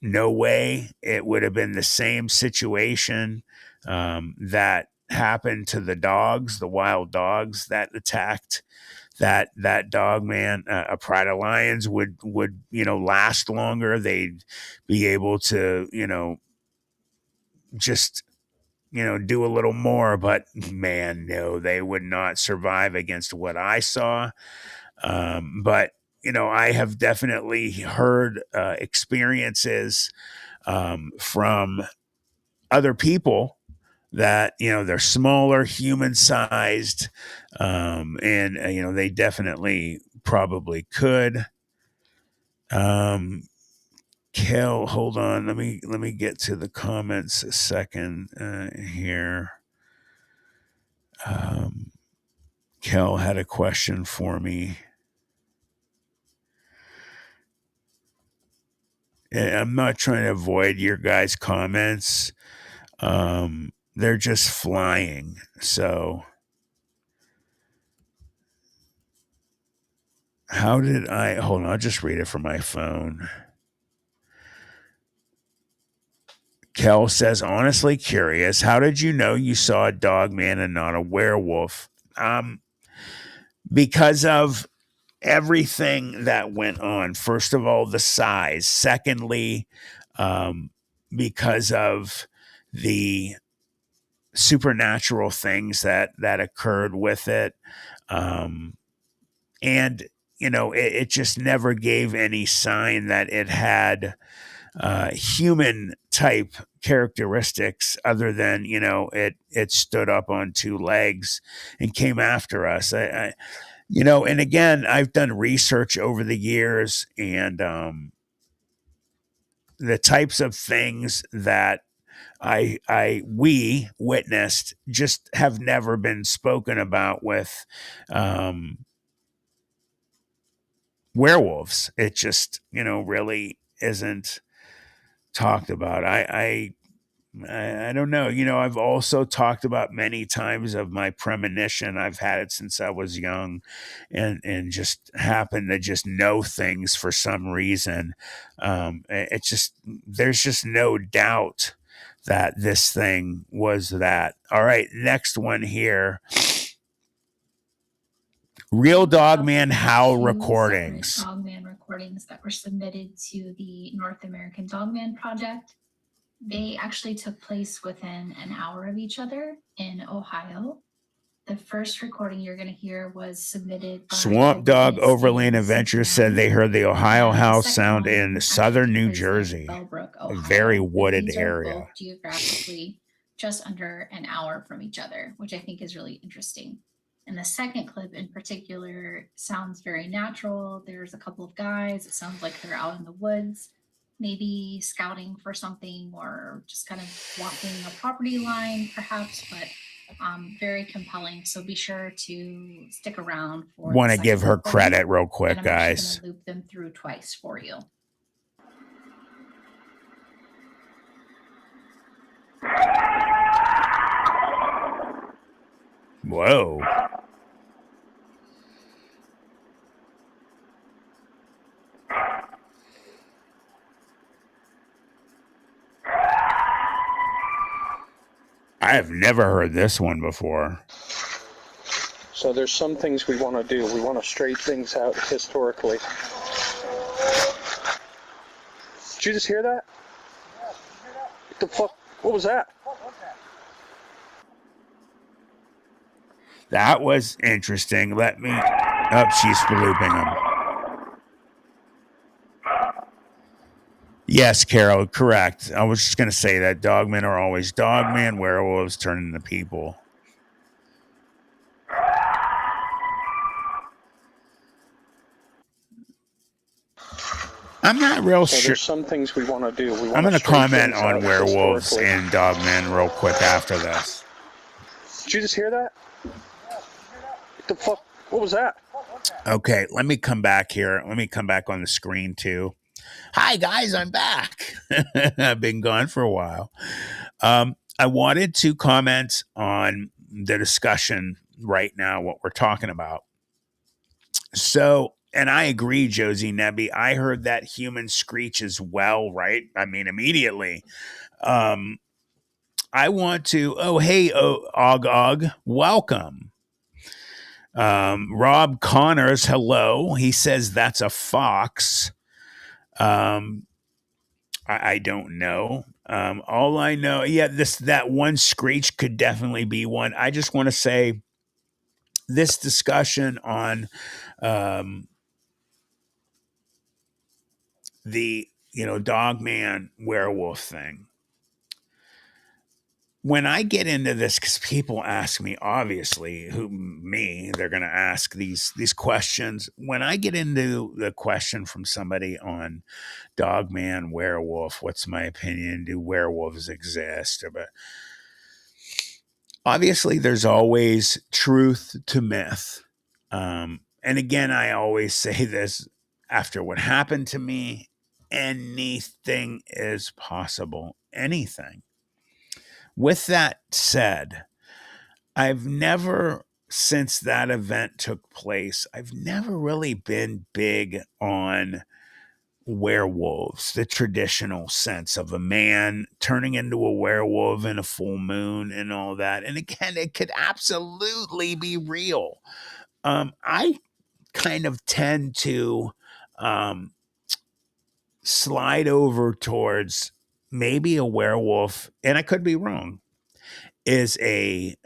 A: no way it would have been the same situation that happened to the dogs, the wild dogs that attacked that dog man. A pride of lions would last longer. They'd be able to just do a little more, but man, no, they would not survive against what I saw. But I have definitely heard experiences from other people that they're smaller, human sized, and they definitely probably could. Kel, hold on, let me get to the comments a second here. Kel had a question for me. I'm not trying to avoid your guys' comments. They're just flying. So hold on, I'll just read it from my phone. Kel says, honestly curious, how did you know you saw a dog man and not a werewolf? Because of everything that went on. First of all, the size. Secondly, because of the supernatural things that occurred with it. And, it just never gave any sign that it had human type characteristics other than, it stood up on two legs and came after us. And again, I've done research over the years, and the types of things that we witnessed just have never been spoken about with werewolves. It just, really isn't talked about. I don't know. I've also talked about many times of my premonition. I've had it since I was young, and just happen to just know things for some reason. It's just, there's just no doubt that this thing was that. All right, next one here. Real Dogman Howl recordings.
I: Dogman recordings that were submitted to the North American Dogman Project. They actually took place within an hour of each other in Ohio. The first recording you're going to hear was submitted by
A: Swamp Dog Overland Adventure said they heard the Ohio howl sound in southern New Jersey, a very wooded area.
I: Both geographically just under an hour from each other, which I think is really interesting. And the second clip in particular sounds very natural. There's a couple of guys. It sounds like they're out in the woods, maybe scouting for something or just kind of walking a property line perhaps, but very compelling. So be sure to stick around for.
A: Want to give her credit real quick, guys.
I: I'm loop them through twice for you.
A: Whoa. I have never heard this one before.
J: So there's some things we want to do. We want to straighten things out historically. Did you just hear that? What the fuck? What was that?
A: That was interesting. Let me... Oh, she's looping him. Yes, Carol, correct. I was just going to say that dogmen are always dogmen, werewolves turn into people. I'm not real sure.
J: There's some things we want to do.
A: I'm going to comment on werewolves and dogmen real quick after this.
J: Did you just hear that? What the fuck? What was that?
A: Okay, let me come back here. Let me come back on the screen too. Hi guys, I'm back. I've been gone for a while. I wanted to comment on the discussion right now, what we're talking about. So, and I agree, Josie Nebby. I heard that human screech as well, right? I mean, immediately. I want to, Og, welcome. Rob Connors, hello. He says that's a fox. I don't know. All I know, that one screech could definitely be one. I just want to say this discussion on the dogman werewolf thing. When I get into this, because people ask me, obviously, they're going to ask these questions. When I get into the question from somebody on dogman, werewolf, what's my opinion? Do werewolves exist? But obviously, there's always truth to myth. And again, I always say this after what happened to me, anything is possible. Anything. With that said, I've never, since that event took place, I've never really been big on werewolves, the traditional sense of a man turning into a werewolf in a full moon and all that. And again, it could absolutely be real. I kind of tend to slide over towards maybe a werewolf, and I could be wrong, is a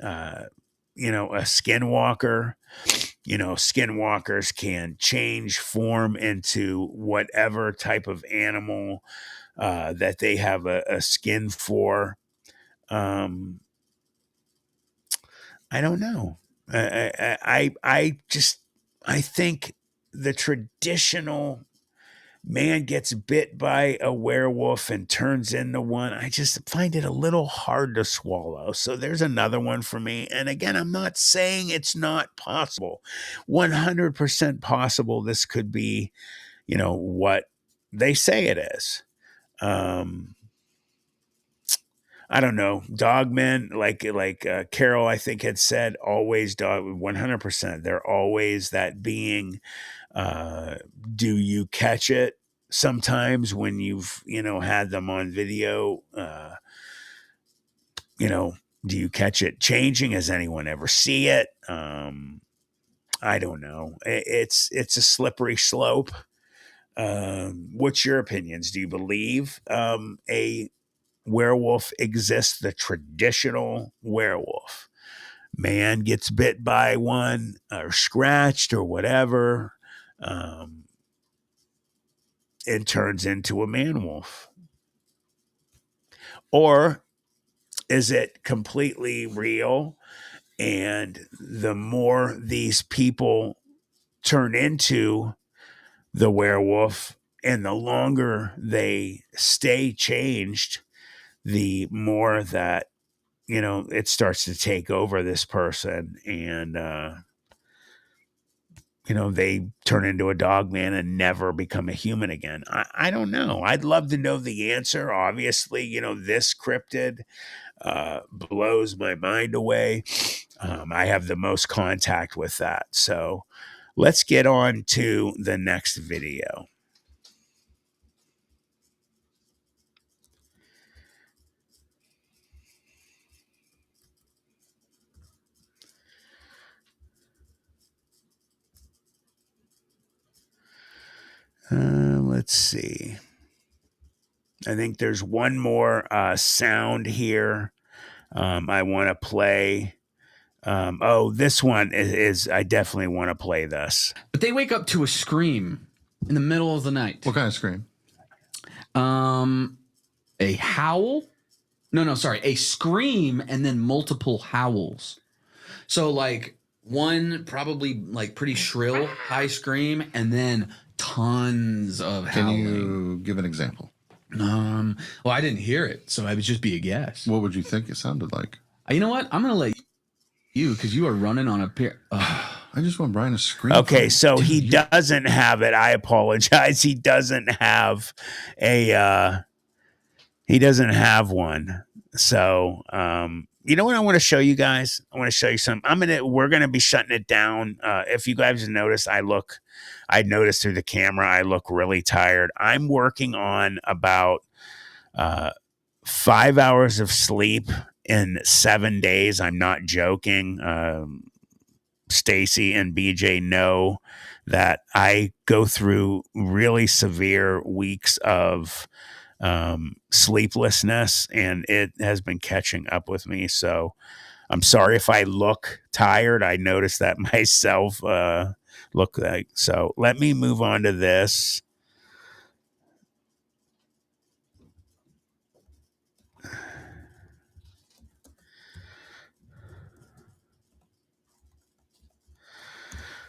A: skinwalker. Skinwalkers can change form into whatever type of animal that they have a skin for. I don't know. I think the traditional Man gets bit by a werewolf and turns into one. I just find it a little hard to swallow. So there's another one for me. And again, I'm not saying it's not possible. 100% possible this could be, what they say it is. I don't know, dogmen, like Carol, I think had said, always dog, 100%. They're always that being. Do you catch it sometimes when you've, had them on video? Do you catch it changing? Has anyone ever see it? I don't know. It's a slippery slope. What's your opinions? Do you believe a werewolf exists, the traditional werewolf? Man gets bit by one or scratched or whatever, it turns into a man wolf. Or is it completely real? And the more these people turn into the werewolf and the longer they stay changed, the more that, it starts to take over this person and, they turn into a dog man and never become a human again. I don't know. I'd love to know the answer. Obviously, this cryptid blows my mind away. I have the most contact with that. So let's get on to the next video. Let's see. I think there's one more sound here I want to play. This one is I definitely want to play this.
K: But they wake up to a scream in the middle of the night.
L: What kind of scream?
K: A howl? No, sorry. A scream and then multiple howls. So like one probably like pretty shrill, high scream, and then tons of howling.
L: Can you give an example?
K: Well, I didn't hear it, so it would just be a guess.
L: What would you think it sounded like?
K: You know what? I'm going to let you, because you are running on a pair.
L: I just want Brian to scream.
A: Okay, so he doesn't have it. I apologize. He doesn't have he doesn't have one. So, you know what I want to show you guys? I want to show you something. We're going to be shutting it down. If you guys notice, I noticed through the camera, I look really tired. I'm working on about 5 hours of sleep in 7 days. I'm not joking. Stacy and BJ know that I go through really severe weeks of sleeplessness, and it has been catching up with me. So I'm sorry if I look tired. I noticed that myself look like. So let me move on to this.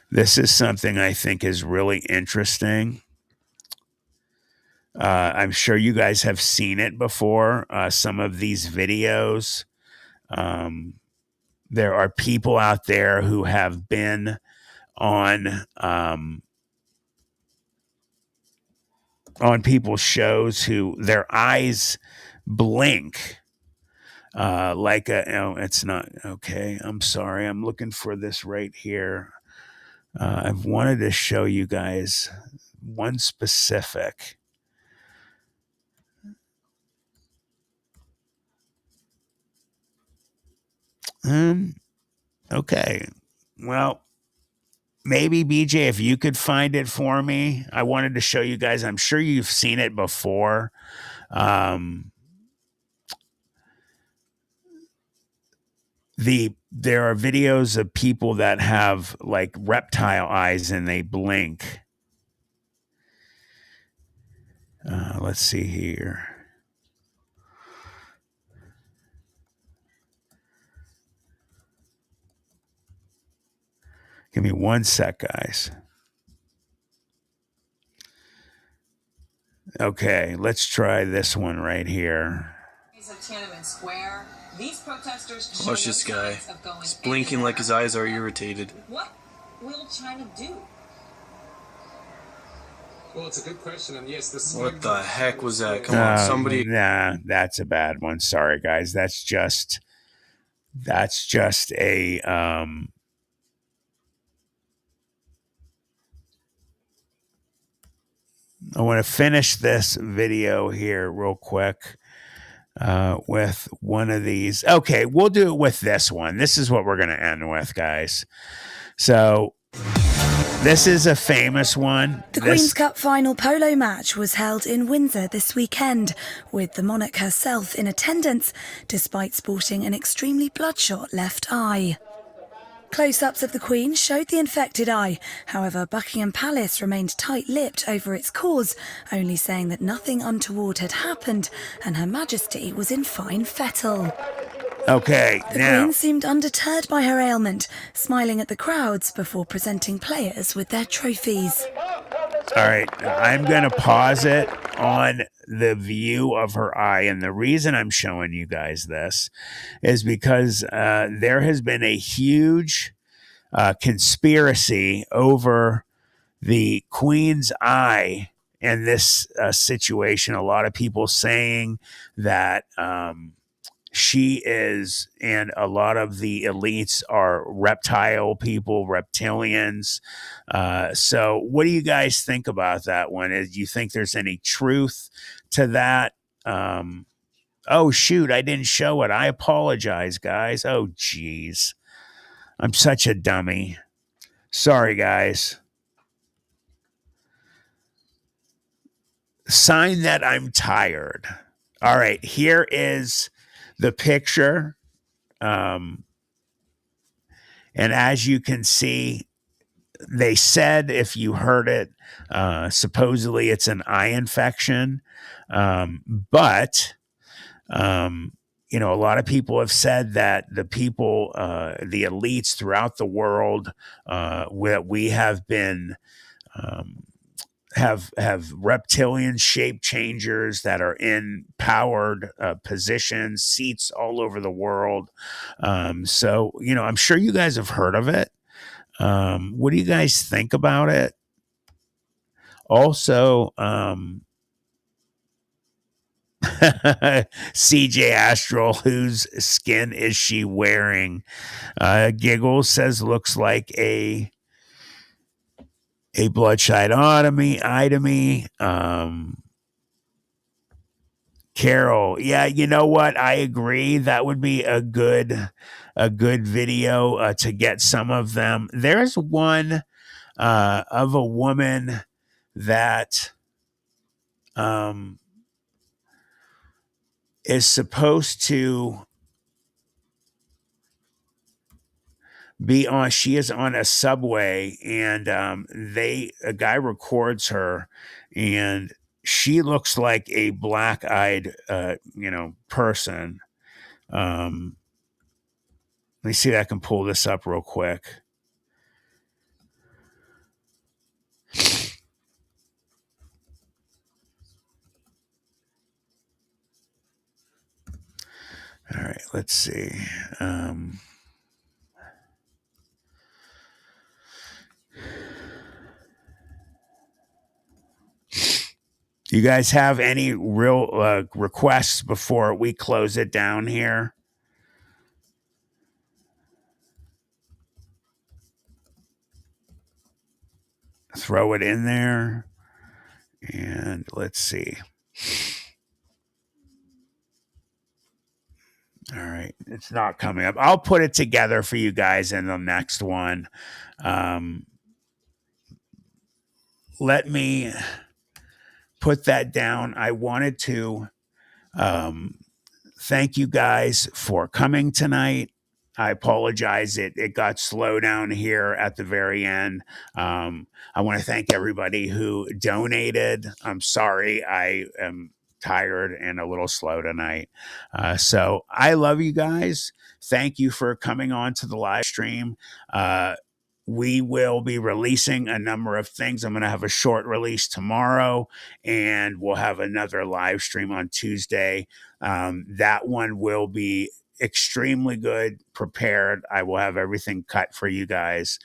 A: This is something I think is really interesting. I'm sure you guys have seen it before. Some of these videos. There are people out there who have been on people's shows who their eyes blink like it's not okay. I'm sorry. I'm looking for this right here. I've wanted to show you guys one specific. Okay. Well, maybe BJ, if you could find it for me. I wanted to show you guys. I'm sure you've seen it before. There are videos of people that have like reptile eyes and they blink. Let's see here. Give me one sec, guys. Okay, let's try this one right here.
M: Watch this guy. He's blinking like his eyes are irritated.
N: What will China do? Well, it's a good question, and yes, this.
M: What the heck was that? Come on, somebody.
A: Nah, that's a bad one. Sorry, guys. That's just a I want to finish this video here real quick with one of these. Okay, we'll do it with this one. This is what we're going to end with, guys. So this is a famous one.
O: The Queen's Cup final polo match was held in Windsor this weekend, with the monarch herself in attendance, despite sporting an extremely bloodshot left eye. Close-ups of the Queen showed the infected eye. However, Buckingham Palace remained tight-lipped over its cause, only saying that nothing untoward had happened and Her Majesty was in fine fettle.
A: Okay,
O: The
A: now
O: Queen seemed undeterred by her ailment, smiling at the crowds before presenting players with their trophies.
A: all right, I'm going to pause it on the view of her eye. And the reason I'm showing you guys this is because there has been a huge conspiracy over the Queen's eye in this situation. A lot of people saying that she is, and a lot of the elites are reptile people, reptilians. So what do you guys think about that one? Do you think there's any truth to that? Oh, shoot, I didn't show it. I apologize, guys. Oh, geez. I'm such a dummy. Sorry, guys. Sign that I'm tired. All right, here is the picture. And as you can see, they said, if you heard it, supposedly it's an eye infection. But you know, a lot of people have said that the people, the elites throughout the world, we have been, have reptilian shape changers that are in powered positions, seats all over the world. So, you know, I'm sure you guys have heard of it. What do you guys think about it? Also, CJ Astral, whose skin is she wearing? Giggles says looks like a bloodshot eye to me. Carol, yeah, you know what? I agree. That would be a good video to get some of them. There's one of a woman that is supposed to be on, she is on a subway, and a guy records her, and she looks like a black-eyed person. Let me see if I can pull this up real quick. All right, let's see. You guys have any real requests before we close it down here? Throw it in there. And let's see. All right. It's not coming up. I'll put it together for you guys in the next one. Let me put that down. I wanted to thank you guys for coming tonight. I apologize. It got slow down here at the very end. I want to thank everybody who donated. I'm sorry. I am tired and a little slow tonight. So I love you guys. Thank you for coming on to the live stream. we will be releasing a number of things. I'm going to have a short release tomorrow, and we'll have another live stream on Tuesday. That one will be extremely good, prepared. I will have everything cut for you guys.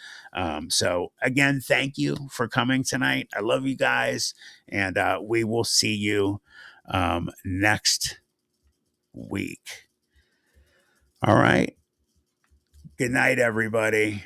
A: So again, thank you for coming tonight. I love you guys, and we will see you next week. All right. Good night, everybody.